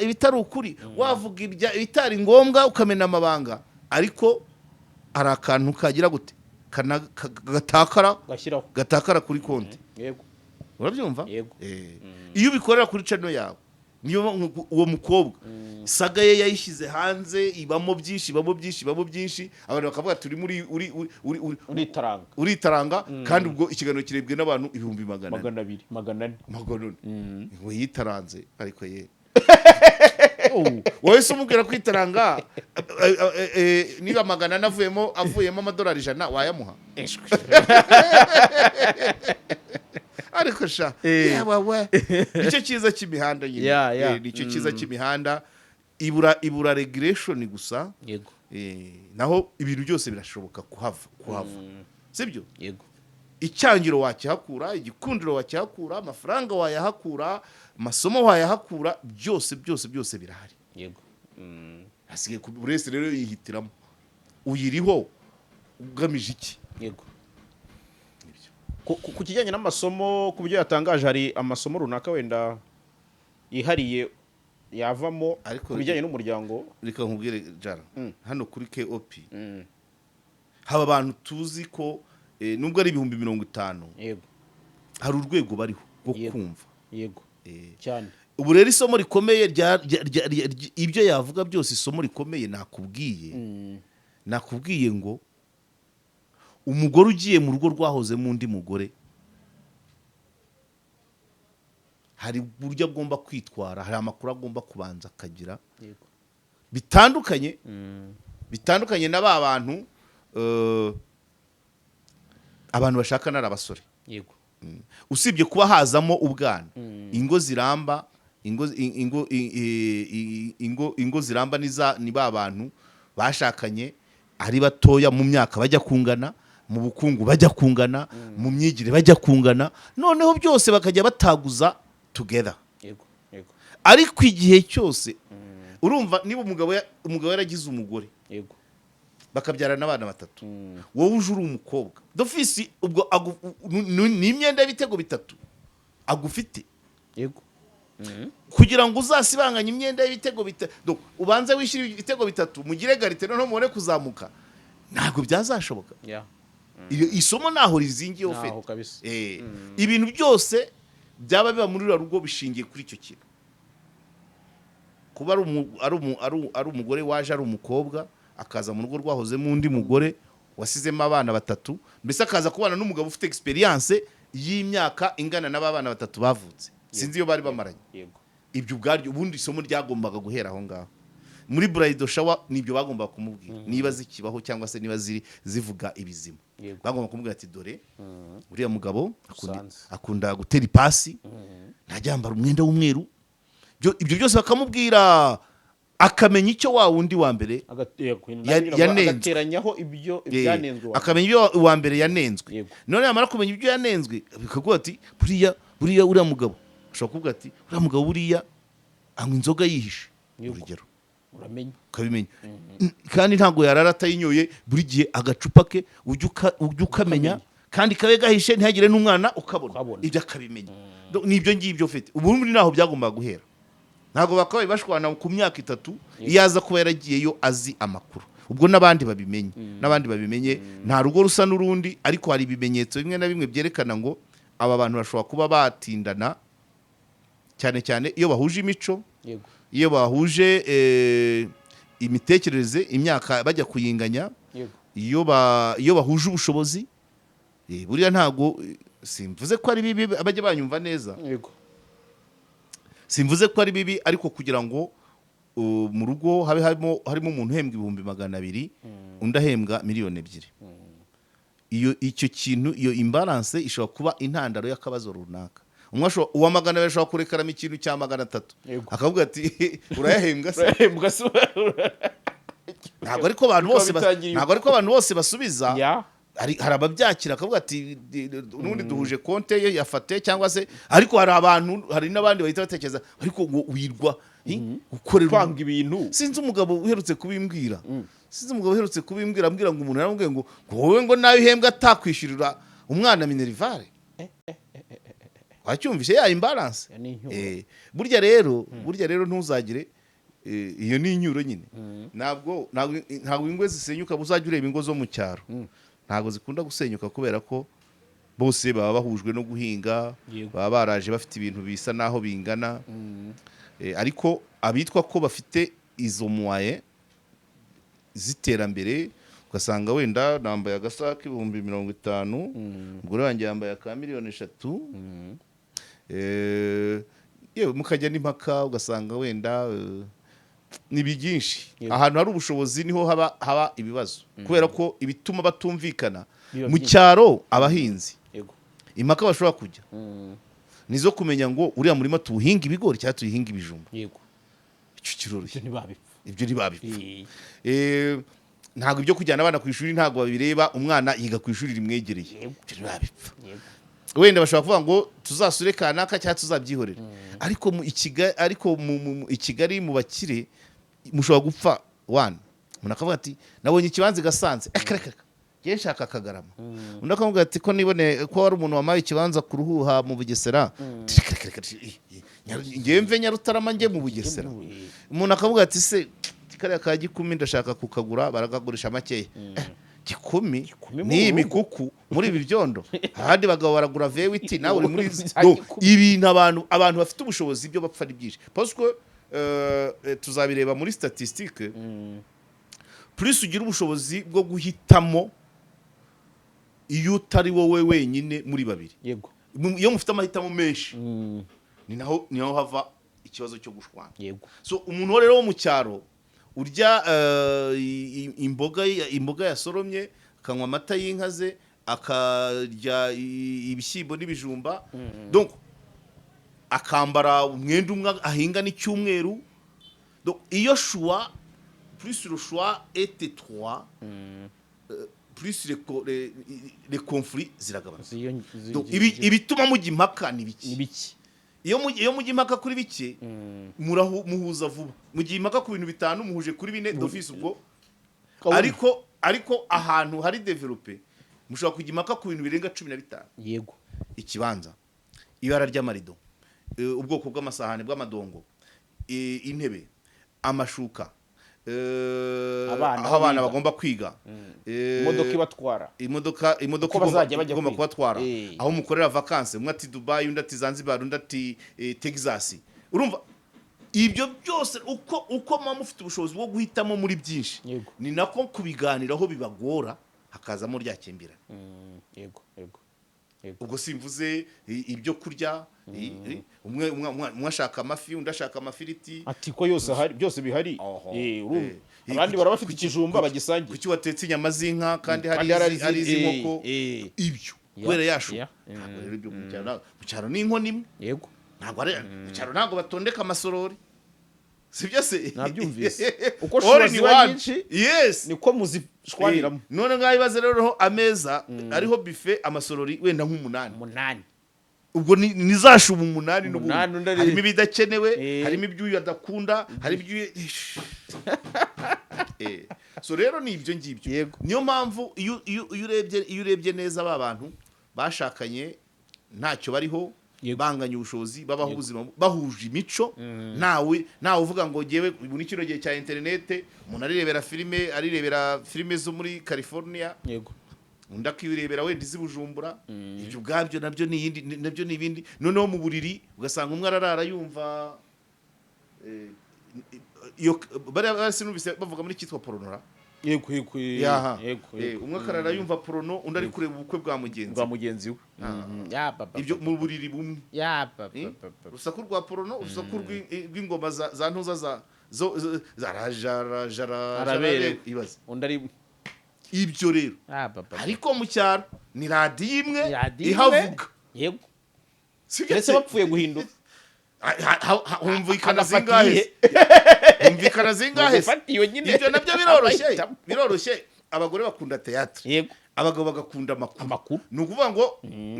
ibitari ukuri wavuga ibitari ngombwa ukamena amabanga ariko hari akantu kagira gute gatakara kuri konti yego urabyumva yego iyo ubikorera kuri channel yawe niyo uwo mukobwa saga ye yayishyize hanze ibamo byinshi abantu bakavuga turi muri uritaranga kandi ubwo ikiganiro kirebwe n'abantu 200 400 ngo yitaranze ariko ye wowe se umubwira kwitaranga niba 400 avuyemo amadolari 100 wayamuha ariko sha yawe nicyo cyiza cy'imihanda nyine nicyo cyiza cy'imihanda ibura regulation gusa yego naho ibintu byose birashoboka kuhava sibyo yego icyangiro wakihakura igikundiro wakihakura amafaranga wayahakura amasomo wayahakura byose birahari yego hasigaye buri wese rero yihitiramo uyiriho ugamije iki yego ku kijyanye n'amasomo ku byo yatangaje hari amasomo runaka wenda yihariye yavamo Ariko- ku bijyanye n'umuryango. reka nkubwire jara Mm. hano kuri KOP Mm. haba abantu tuzi ko nubwo ari 50,000 Yego. hari urwego bariho rwo Yego. kumva Yego. Eh, Cyane. ubu rero isomo rikomeye ibyo yavuga byose isomo rikomeye nakubwiye ngo umugore ugiye mu rugo rwahozemo undi mugore hari uburyo agomba kwitwara, hari amakuru agomba kubanza akagira Yego. bitandukanye Mm. bitandukanye na ba bantu abantu bashaka nari abasore. Yego. Usibye kuba hazamo ubwana, Mm. ingo ziramba ingo ziramba ni ba bantu bashakanye ari batoya mu myaka bajya kungana, mu bukungu bajya kungana, mu myigire bajya kungana, noneho byose bakajya bataguza together. Yego. Yego. Ariko igihe cyose urumva niba umugabo yaragize umugore Yego. bakabyarana abana 3, Mm. wowe uje uri umukobwa d'office ubwo ni imyenda y'ibitego 3 agufite Yego. Mm. kugira ngo uzasibanganye imyenda y'ibitego 3 ubanze wishyira ibitego 3 mugire garite noneho mubone kuzamuka, ntabwo byazashoboka. Yeah. Iyo isomo naho rizingiye Naho ofete kabisa. ibintu byose byaba biba muri uru rugo bishingiye kuri icyo kintu. Kuba ari umugore waje ari umukobwa akaza mu rugo rwahozemo undi mugore wasizemo abana 3, mbese akaza kubana n'umugabo ufite experience y'imyaka ingana n'abana 3 bavutse, sinzi iyo bari bamaranye. Yego. Ibyo ubwaryo ubundi isomo ryagombaga guhera aho ngaho muri bridal shower, nibyo bagombaga kumubwira niba zikibaho cyangwa se niba zivuga ibizima. Yego. Bagomba kumubwira ati dore uriya mugabo Usanze. akunda gutera ipasi, ntajya yambara umwenda w'umweru, ibyo byose bakamubwira akamenya icyo wa wundi wa mbere yanenzwe. agateranyaho ibyo ibyanenzwe. akamenya ibyo wa mbere yanenzwe. Yego. None yamara kumenya ibyo yanenzwe bikavuga ati buriya uriya mugabo ushobora kuvuga ati uriya mugabo buriya anywa inzoga yihishe, Yego. urugero Uramenya. ukabimenya. Kandi ntabwo yarara atayinyoye buri gihe agacupa ke ujya ukamenya, kandi kabe gahishe ntihagire n'umwana ukabona ibyo akabimenya. Nibyo ngibyo ufite ubundi naho byagombaga guhera. Ntabwo bakabaye bashwana ku myaka 3 iyo aza kuba yaragiyeyo azi amakuru, ubwo n'abandi babimenye nta rugo rusa n'urundi, ariko hari ibimenyetso bimwe na bimwe byerekana ngo aba bantu bashobora kuba batindana, cyane cyane iyo bahuje imico. Yego. Iyo bahuje imitekerereze, imyaka bajya kuyinganya. Yego. iyo bahuje ubushobozi, buriya ntago simvuze ko ari bibi, abajya banyumva neza, Yego. simvuze ko ari bibi, ariko kugira ngo mu rugo harimo umuntu uhembwa 200,000 undi ahembwa 2,000,000, icyo kintu, iyo imbalance ishobora kuba intandaro y'akabazo runaka. Uwa 200,000 ashobora kurekaramo ikintu cya 300, Yego. akavuga ati urayahembwa se. Urahembwa se. Ntabwo ariko abantu bose basubiza. Ya. hari ababyakira akavuga ati n'undi duhuje konte ye yafate, cyangwa se ariko hari n'abandi bahita batekereza ariko ngo wirwa gukorera Kwanga ibintu. Sinzi umugabo uherutse kubimbwira ambwira ngo umuntu yaramubwiye ngo wowe ngo nawe uhembwa atakwishyurira umwana minerivare. Wacyumvise ya imbalance. Burya rero ntuzagire iyo ni inyuro nyine. Ntabwo ingo zisenyuka, uzajya ureba ingo zo mu cyaro ntabwo zikunda gusenyuka kubera ko bose baba bahujwe no guhinga. Yego. Baba baraje bafite ibintu bisa naho bingana. Ariko abitwa ko bafite izo moyens ziterambere, ugasanga wenda nambaye agasaka 50,000, umugore wanjye yambaye aka 3,000,000, yewe mukajya n'impaka, ugasanga wenda ni byinshi. Yego. Ahantu hari ubushobozi niho haba ibibazo, kubera ko ibituma batumvikana Biba mu byinshi. cyaro. Abahinzi Yego. impaka bashobora kujya nizo kumenya ngo uriya murima tuwuhinga ibigori cyangwa tuwuhinga ibijumba. Yego. Icyo kiroroshye, Ntibabipfa. ibyo ntibabipfa. Ntabwo ibyo kujyana abana ku ishuri ntabwo babireba, umwana yiga ku ishuri rimwegereye. Yego. Ibyo ntibabipfa. Yego. Wenda bashobora kuvuga ngo tuzasure kanaka cyangwa tuzabyihorera, ariko i Kigali mu bakire mushobora gupfa wana. Umuntu akavuga ati nabonye ikibanza gasanze, ngiye nshaka Kagarama undi akamubwira ati ko nibone ko wari umuntu wamaye ikibanza ku Ruhuha mu Bugesera ngiye mve Nyarutarama njye mu Bugesera umuntu akamubwira ati se kariya ka Gikumi ndashaka kukagura barakagurisha makeya Gikumi ni imikuku muri ibi byondo ahandi bagabo baragura V8 nawe uri muri ibintu abantu bafite ubushobozi byo bapfa ari byinshi parce que tuzabireba muri statistique plus ugira ubushobozi bwo guhitamo iyo utari wowe wenyine muri babiri yego iyo mufite amahitamo menshi ni naho hava ikibazo cyo gushwana yego so umuntu rero wo mu cyaro urya imboga yasoromye akanywa amata y'inka ze akarya ibishyimbo n'ibijumba donc akambara umwenda umwe ahinga n'icyumweru donc iyo choix plus le choix est étroit plus les conflits ziragabanuka donc ibituma mujya impaka ni biki iyo mujya impaka kuri bike muhuza vuba mugiye impaka ku bintu bitanu muhuje kuri bine d'office ubwo ariko ahantu hari developer mushobora kujya impaka ku bintu birenga 15 yego ikibanza ibara ry'amarido ubwoko bw'amasahane bw'amadongo intebe amashuka aho abana bagomba kwiga imodoka ibatwara imodoka igomba kubatwara aho mukorera vacances umwe ati Dubai undi ati Zanzibar undi ati Texas urumva ibyo byose uko mama ufite ubushobozi bwo guhitamo muri byinshi ni nako kubiganiraho bibagora hakazamo ryakembera yego ubwo simvuze ibyo kurya umwe ashaka amafi undi ashaka amafiriti ati ko yose hari byose bihari urumva abandi barabafite ikijumba bagisangiye kuki watetse inyama z'inka kandi hari iz'inkoko ibyo kubera yashu mu cyaro ni inko nimwe yego ntabwo ari mu cyaro ntabwo batondeka amasorori sibyo se nabyumvise uko shora ziba nyinshi yes niko muzishwaniramo none ngaho ibaze rero ameza ariho buffet amasorori wenda nk'umunani ubwo nizashuba umunani n'ubundi harimo ibidakenewe harimo ibyuyu adakunda hari ibyuyu so rero ni ibyo ngibyo niyo mpamvu iyo urebye neza aba bantu bashakanye ntacyo bariho banganya ubushobozi babaho ubuzima bahuje imico nawe uvuga ngo ngewe muri kino gihe cya internet umuntu arirebera filime zo muri California yego undi akirebera wenda izi Bujumbura ibyo ubwabyo nabyo ni ibindi noneho mu buriri ugasanga umwe ararara yumva iyo bari sinumvise bavuga muri cyitwa pornora yego umwe akarara yumva porno undi ari kureba ubukwe bwa mugenzi we ibyo mu buriri bumwe urusaku rwa porno urusaku rw'ingoma za ntuza za rajara ibaze undi ari ibyo rero ariko mu cyaro ni radiyo imwe ihavuga yego ndetse bapfuye guhindura humvikana zingahe ibyo nabyo biroroshye abagore bakunda teatre abagabo bagakunda amakuru ni ukuvuga ngo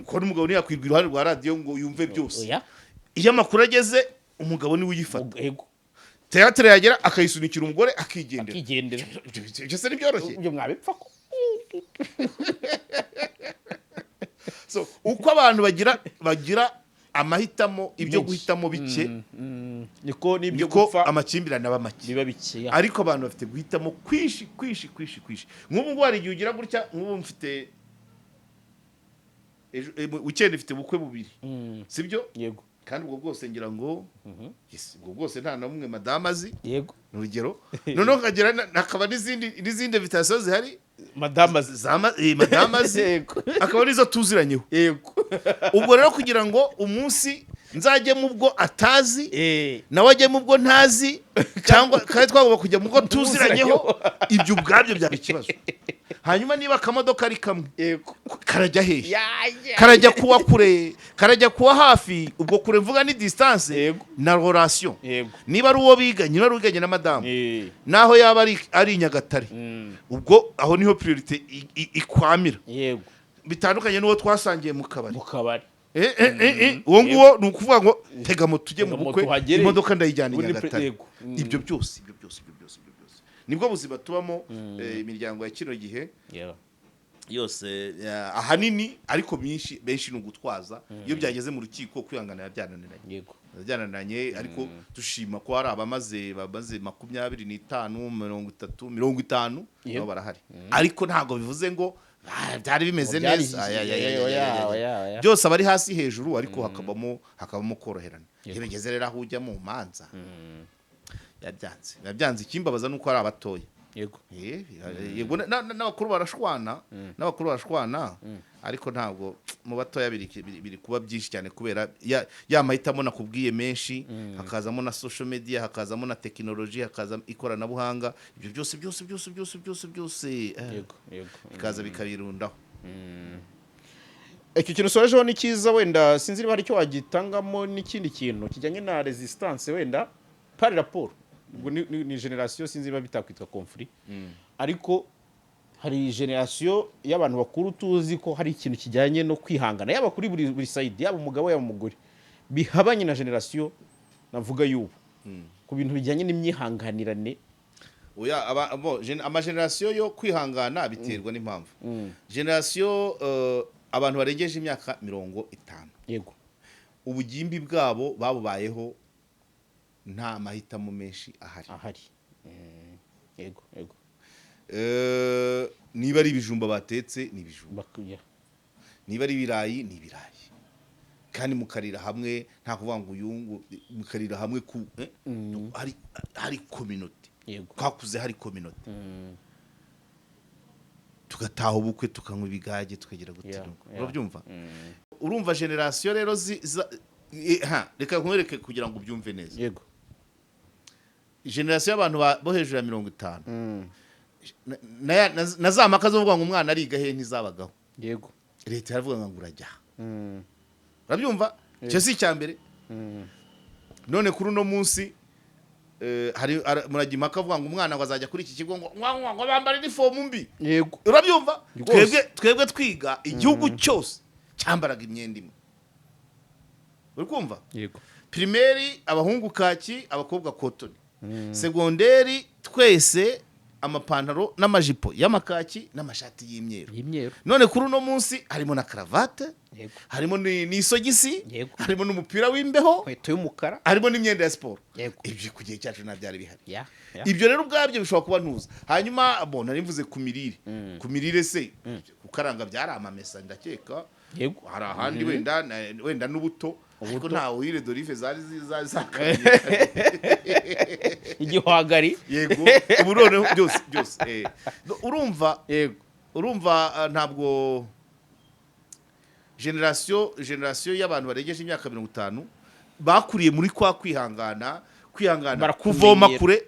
ko n'umugabo ntiyakwirwa iruhande rwa radiyo ngo yumve byose iyo amakuru ageze umugabo niwe uyifata teatre yagera akayisunikira umugore akigendera ibyo se ntibyoroshye ibyo mwabipfa ko so uko abantu bagira amahitamo ibyo guhitamo bike niko amakimbirane aba make ariko abantu bafite guhitamo kwishi nk'ubu ngo hari igihe ugira gutya nk'ubu mfite weekend ifite ubukwe bubiri sibyo yego kandi ubwo bwose ngira ngo ubwo bwose nta na mumwe madame azi yego urugero noneho kagira nakaba n'izindi invitation zihari madame azi akaba nizo tuziranyeho yego ubwo rero kugira ngo umunsi nzajye mu bwo atazi nawe ajye mu bwo ntazi cyangwa kandi twagomba kujya mu bwo tuziranyeho ibyo ubwabyo byaba ikibazo hanyuma niba akamodoka ari kamwe karajya hehe karajya kuwa kure karajya kuwa hafi ubwo kure mvuga ni distance na relation niba ari uwo biganye na madame naho yaba ari Nyagatare ubwo aho niho priority ikwamira bitandukanye n'uwo twasangiye mu kabari uwo nguwo ni ukuvuga ngo tega moto tujye mu bukwe imodoka ndayijyana i Nyagatare ibyo byose nibwo buzima tubamo imiryango ya kino gihe yose ahanini ariko benshi ni ugutwaza iyo byageze mu rukiko kwihangana byananiranye yego byananiranye ariko dushima ko hari bamaze 25 30 nabo barahari ariko ntago bivuze ngo byari bimeze neza byose abari hasi hejuru ariko hakabamo koroherana iyo bigeze rero aho ujya mu manza yabyanze ikimbabaza nuko ari abatoya yego yego n'abakuru barashwana ariko ntabwo mu batoya biri kuba byinshi cyane kubera ya mahitamo nakubwiye menshi hakazamo na social media hakazamo na technology hakaza ikoranabuhanga ibyo byose yego bikaza bikabirundaho icyo kintu sorejeho ni cyiza wenda sinzi niba hari icyo wagitangamo n'ikindi kintu kijyanye na resistance wenda par rapport ubwo ni generation sinzi niba bitakwitwa conflit ariko hari generation y'abantu bakuru tuzi ko hari ikintu kijyanye no kwihangana yaba kuri buri side yaba umugabo yaba umugore bihabanye na generation navuga y'ubu ku bintu bijyanye n'imyihanganirane oya ama generation yo kwihangana biterwa n'impamvu generation abantu barengeje imyaka 50 yego ubugimbi bwabo babubayeho nta mahitamo menshi ahari yego niba ari ibijumba batetse ni ibijumba niba ari ibirayi ni ibirayi kandi mukarira hamwe nta kuvuga ngo uyungu mukarira hamwe hari community twakuze hari community tugataha ubukwe tukanywa ibigage tukagira gutiruka urabyumva urumva generation rero reka nkwereke kugira ngo ubyumve neza yego generation y'abantu bo hejuru ya 50 na za maka zo vuga ngo umwana ariga he ntizabagaho yego leta yaravuga ngo urajya urabyumva cyo si cyambere none kuri uno munsi hari murajya maka vuga ngo umwana ngo azajya kuri iki kigo ngo bambara uniform mbi yego urabyumva twebwe twiga igihugu cyose cyambaraga imyenda imwe uri kumva yego primaire abahungu kaki abakobwa cotton segonderi twese amapantaro n'amajipo y'amakaki n'amashati y'imyeru none kuri uno munsi harimo na cravate harimo n'isogisi harimo n'umupira w'imbeho kweto y'umukara harimo n'imyenda ya sport ibyo kugiye cyacu nabyari bihari ibyo rero ubwabyo bishobora kuba ntuza hanyuma nari mvuze ku mirire se kukaranga byari amamesa ndakeka hari ahandi wenda n'ubuto ariko ntawe wire dorive zari igihwagari yego ubu noneho byose urumva ntabwo generation y'abantu barengeje imyaka 50 bakuriye muri kwihangana kuvoma kure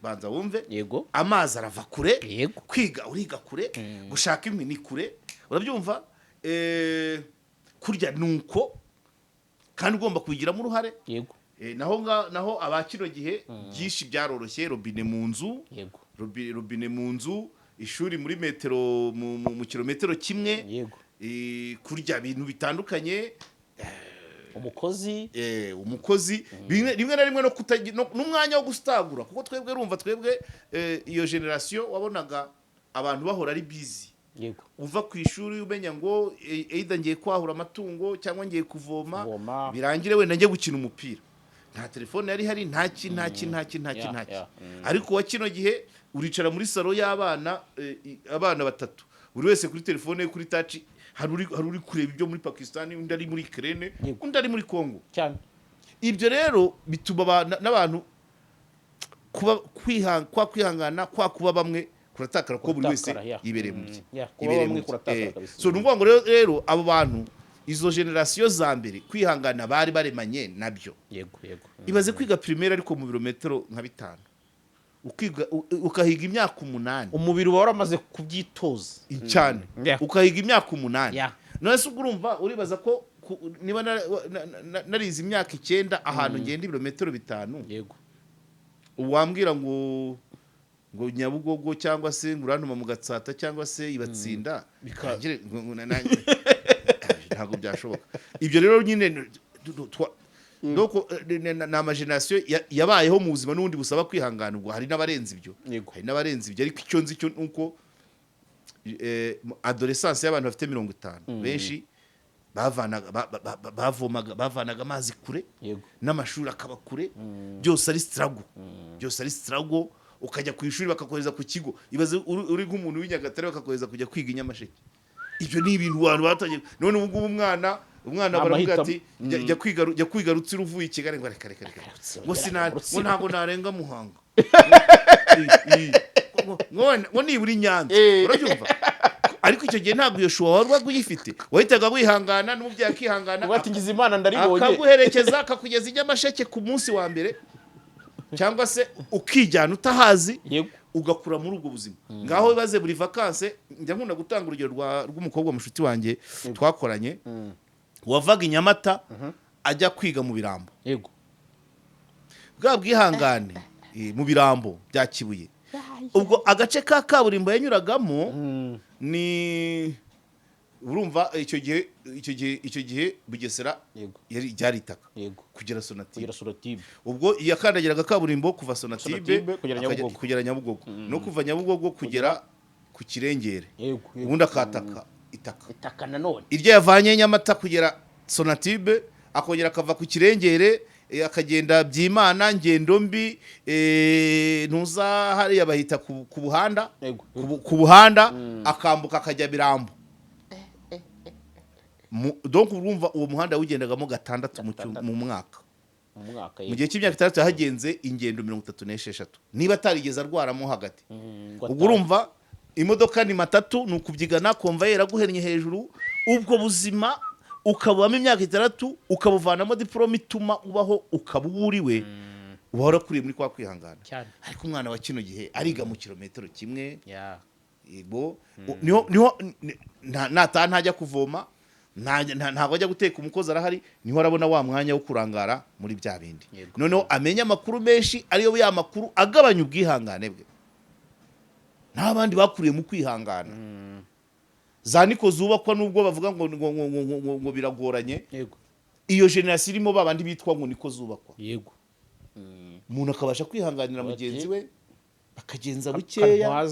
banza wumve yego amazi arava kure yego kwiga uriga kure gushaka imini kure urabyumva kurya nuko kandi ugomba kubigiramo uruhare yego naho abakino gihe byinshi byaroroshye robine mu nzu yego robine mu nzu ishuri muri metero mu kilometero kimwe yego kurya ibintu bitandukanye umukozi rimwe na rimwe n'umwanya wo gustagura kuko twebwe iyo generation wabonaga abantu bahora ari busy yego uva ku ishuri umenya ngo either ngiye kwahura amatungo cyangwa ngiye kuvoma birangire wenda ngiye gukina umupira nta telefone yari hari ntaki ariko wa kino gihe uricara muri salo y'abana abana batatu buri wese kuri telefone kuri touch hari uri kureba ibyo muri Pakistan undi ari muri Ukraine undi ari muri Congo cyane ibyo rero bituma n'abantu kwihangana kuba bamwe kuratakara ko buri wese ibereye mu so numva ngo rero abo bantu izo generation za mbere kwihangana bari baremanye nabyo yego ibaze kwiga primaire ariko mu birometero nka 5 ukahiga imyaka 8 umubiri wawe waramaze kubyitoza cyane ukahiga imyaka 8 none se urumva uribaza ko niba narize imyaka 9 ahantu ngenda ibirometero 5 yego uwambwira ngo Nyabugogo cyangwa se ngurantuma mu Gatsata cyangwa se ibatsinda bikagire ntago byashoboka ibyo rero nyine doko na generation yabayeho mu buzima n'undi busaba kwihangana ubwo hari n'abarenze ibyo ariko icyo nzi cyo nuko adolescence y'abantu bafite 50 benshi bavanaga amazi kure n'amashuri akaba kure, byose ari struggle ukajya ku ishuri bakakohereza ku kigo, ibaze uri nk'umuntu w'Inyagatare bakakohereza kujya kwiga i Nyamasheke. Ibyo ni ibintu abantu batagiye none ubu ngubu umwana baravuga ati jya kwiga Rutsiro uvuye i Kigali ngo reka ngo ntabwo narenga Muhanga ngo nibura Nyanza, urabyumva? Ariko icyo gihe ntabwo iyo shuwa wari uyifite, wahitaga wihangana n'umubyeyi akihangana watingiza Imana ndaribonye akaguherekeza akakugeza i Nyamasheke ku munsi wa mbere, cyangwa se ukijyana utahazi ugakura muri ubwo buzima. Ngaho bibaze buri vacances, njya nkunda gutanga urugero rw'umukobwa mushuti wanjye twakoranye wavaga i Nyamata ajya kwiga mu Birambo. Bwa bwihangane mu Birambo bya Kibuye, ubwo agace ka kaburimbo yanyuragamo ni urumva icyo gihe Bugesera yari itaka kugera Sonatube. Ubwo yakandagiraga kaburimbo kuva Sonatube kugera Nyabugogo no kuva Nyabugogo kugera ku Kirengere, ubundi akataka itaka nanone iryo yavanye Nyamata kugera Sonatube, akongera akava ku Kirengere akagenda Byimana Ngendo Mbi ntuza hariya bahita ku buhanda akambuka akajya Birambo. Donc urumva uwo muhanda wigendagamo 6 mu mwaka. Mu gihe cy'imyaka 6 hagenze ingendo 36 niba atarigeze arwaramo hagati. Ubwo urumva imodoka ni matatu nukubyigana komva yeraguhernye hejuru, ubwo buzima ukabamo imyaka 6 ukabuvanamo diplome ituma ubaho ukaburiwe ubahora kuri muri kwa kwihangana. Ariko umwana wa kino gihe ariga mu kilometero kimwe, yego niho ntajya kuvoma, ntabwo ajya guteka umukozi arahari, niho arabona wa mwanya wo kurangara muri bya bindi. Noneho amenya amakuru menshi, ariyo ya makuru agabanya ubwihangane bwe. N'abandi bakuriye mu kwihangana za niko zubakwa nubwo bavuga ngo biragoranye, iyo generation irimo babandi bitwa ngo niko zubakwa. Umuntu akabasha kwihanganira mugenzi we bakagenza bukeya.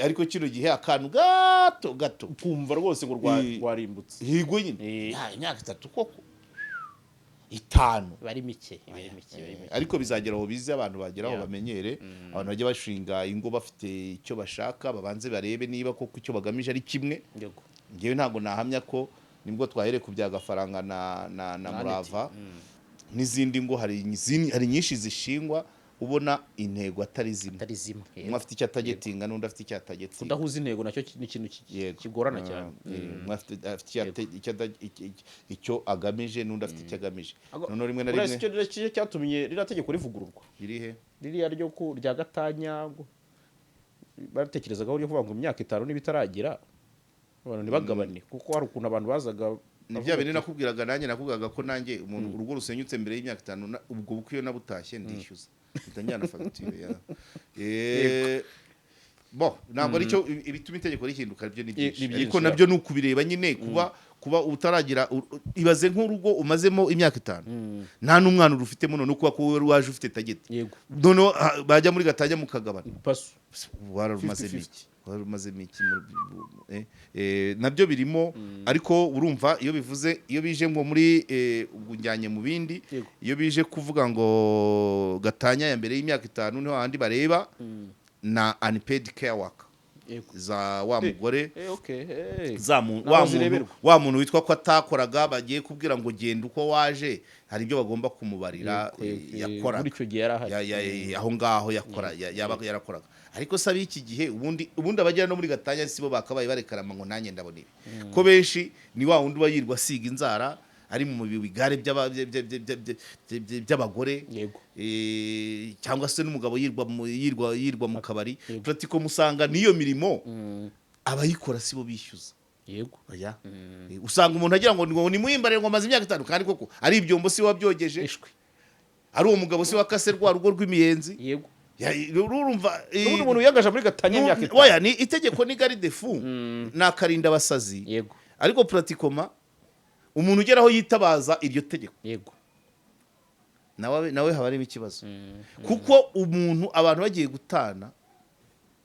Ariko kino gihe akantu gato kumva rwose ngo rwarimbutse. Higo nyine imyaka 3 koko 5 bari mike. Ariko bizageraho bize abantu bageraho bamenyere, abantu bajye bashinga ingo bafite icyo bashaka, babanze barebe niba koko icyo bagamije ari kimwe. Ngewe ntago nahamya ko nibwo twahere ku bya gafaranga na murava n'izindi ngo hari nyinshi zishingwa ubona intego atari zimwe. Umwe afite icyo atagetinga n'undi afite icyo atagetinga. Kudahuza intego nacyo ni ikintu kigorana cyane. Umwe afite icyo agamije n'undi afite icyo agamije. None rimwe na rimwe icyo cyatumye rira tegeko rivugururwa. Ririhe? Ririya rya gatanya baratekerezaga ko kuvuga ngo imyaka 5 n'ibitaragira abantu ntibagabane, kuko hari ukuntu abantu bazaga nibya bene nakubwiraga nanjye nakubwiraga ko nanjye umuntu urugo rusenyutse mbere y'imyaka 5 ubwo bukiyo nabutashye ndishyuza itanyana fagitire ntabwo ari cyo ibituma itegeko rihinduka byo n'ibyinshi, ariko nabyo nukubireba nyine kuba utaragira ibaze nk'urugo umazemo imyaka 5 nta n'umwana urufitemo, none kuba ko wari waje ufite tageti, none bajya muri gatanya mukagabana wararumaze miki nabyo birimo. Ariko urumva iyo bije ngo muri ubunjyanye mu bindi, iyo bije kuvuga ngo gatanya ya mbere y'imyaka 5 niho handi bareba na unpaid care work za wa mugore wa muntu witwa ko atakoraga, bagiye kubwira ngo genda uko waje, hari ibyo bagomba kumubarira yakora aho ngaho yabaga yarakoraga. Ariko sabi iki gihe ubundi abagera no muri gatanya sibo bakabaye barekarama ngo nanjye ndabona ibi ko benshi ni wa wundi bayirwa siga inzara ari mu bigare by'abagore cyangwa se n'umugabo yirwa mu kabari. Pratiko musanga niyo mirimo abayikora sibo bishyuza. Usanga umuntu agira ngo ni muhimbare ngo amaze imyaka 5, kandi koko ari ibyombo si wabyogeje, ari uwo mugabo si wakase rwa rugo rw'imiyenzi. Urumva umuntu yagaje muri gatanya imyaka 5. Oya, ni itegeko ni garde fou nakarinda abasazi. Ariko pratikoma umuntu ugeraho yitabaza iryo tegeko nawe haba ari ikibazo, kuko abantu bagiye gutana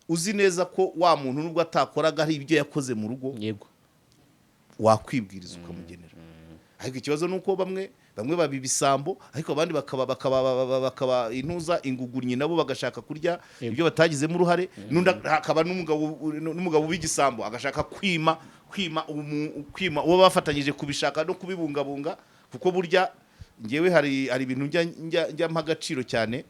uzi neza ko wa muntu nubwo atakoraga hari ibyo yakoze mu rugo yego wakwibwiriza ukamugenera. Ariko ikibazo nuko bamwe baba ibisambo ariko abandi bakaba intuza ingugurnyi nabo bagashaka kurya ibyo batagizemo uruhare, n'undi hakaba n'umugabo w'igisambo agashaka kwima uwo bafatanyije kubishaka no kubibungabunga, kuko burya ngewe hari ibintu njya mpa agaciro cyane,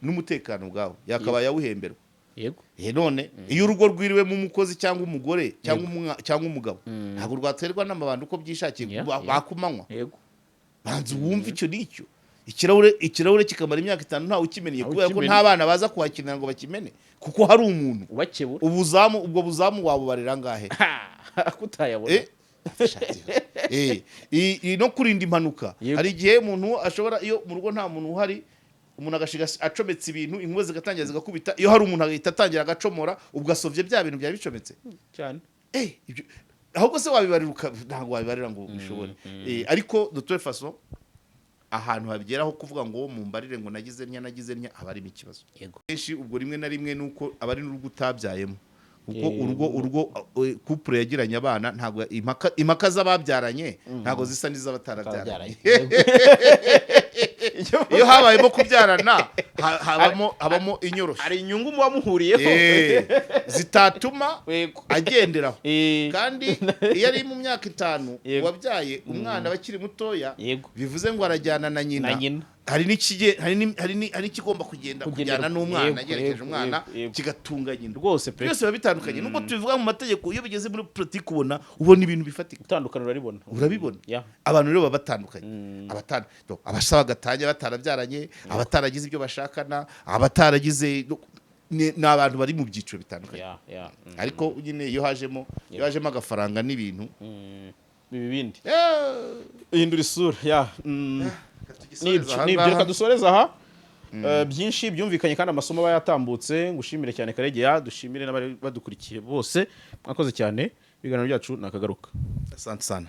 n'umutekano bwawe yakaba yawuhemberwa. yego none iyo urugo rwiriwemo umukozi cyangwa umugore cyangwa umugabo ntabwo rwaterwa n'amabandi uko byishakiye bakumanywa. yego banza wumva icyo n'icyo ikirahure kikamara imyaka 5 ntawe ukimeneye, kubera ko nta bana baza kuhakinira ngo bakimene, kuko hari umuntu ubakebura. ubwo buzamu wabubarira ngahe kutayabona. no kurinda impanuka. Hari igihe umuntu ashobora, iyo mu rugo nta muntu uhari, umuntu agashiga acometse ibintu, inkuba zigatangira zigakubita, iyo hari umuntu agahita atangira agacomora, ubwo asovye bya bintu byari bicometse cyane. ahubwo se wabibarira ntabwo wabibarira ngo ubishobore. Ariko de toute façon ahantu habigeraho kuvuga ngo mumbarire ngo nagize nya aba ari ikibazo. Yego kenshi ubwo rimwe na rimwe nuko abari n'urugo utabyayemo, kuko urugo couple yagiranye abana, ntabwo impaka z'ababyaranye ntabwo zisa n'iz'abatarabyaranye. Iyo habayemo kubyarana habamo inyoroshyo, hari inyungu muba muhuriyeho zitatuma agenderaho. Kandi iyo ari mu myaka 5 wabyaye umwana bakiri mutoya, bivuze ngo arajyana na nyina. Hari n'ikigomba kujyana n'umwana, agerekeje umwana kigatunga nyina. Rwose pe byose biba bitandukanye, nubwo tubivuga mu mategeko, iyo bigeze muri politiki ubona ibintu bifatika. Utandukana urabibona. Abantu rero baba batandukanye, abasaba gatanya batarabyaranye, abataragize ibyo bashakana, abataragize n'abantu bari mu byiciro bitandukanye. Ariko nyine iyo hajemo agafaranga n'ibintu bibindi ihindura isura. Nibyo kadusoreza aha. Byinshi byumvikanye kandi amasomo aba yatambutse. Ngushimire cyane Karegeya, dushimire n'abari badukurikiye bose, mwakoze cyane. Ibiganiro byacu nakagaruka. Asante sana.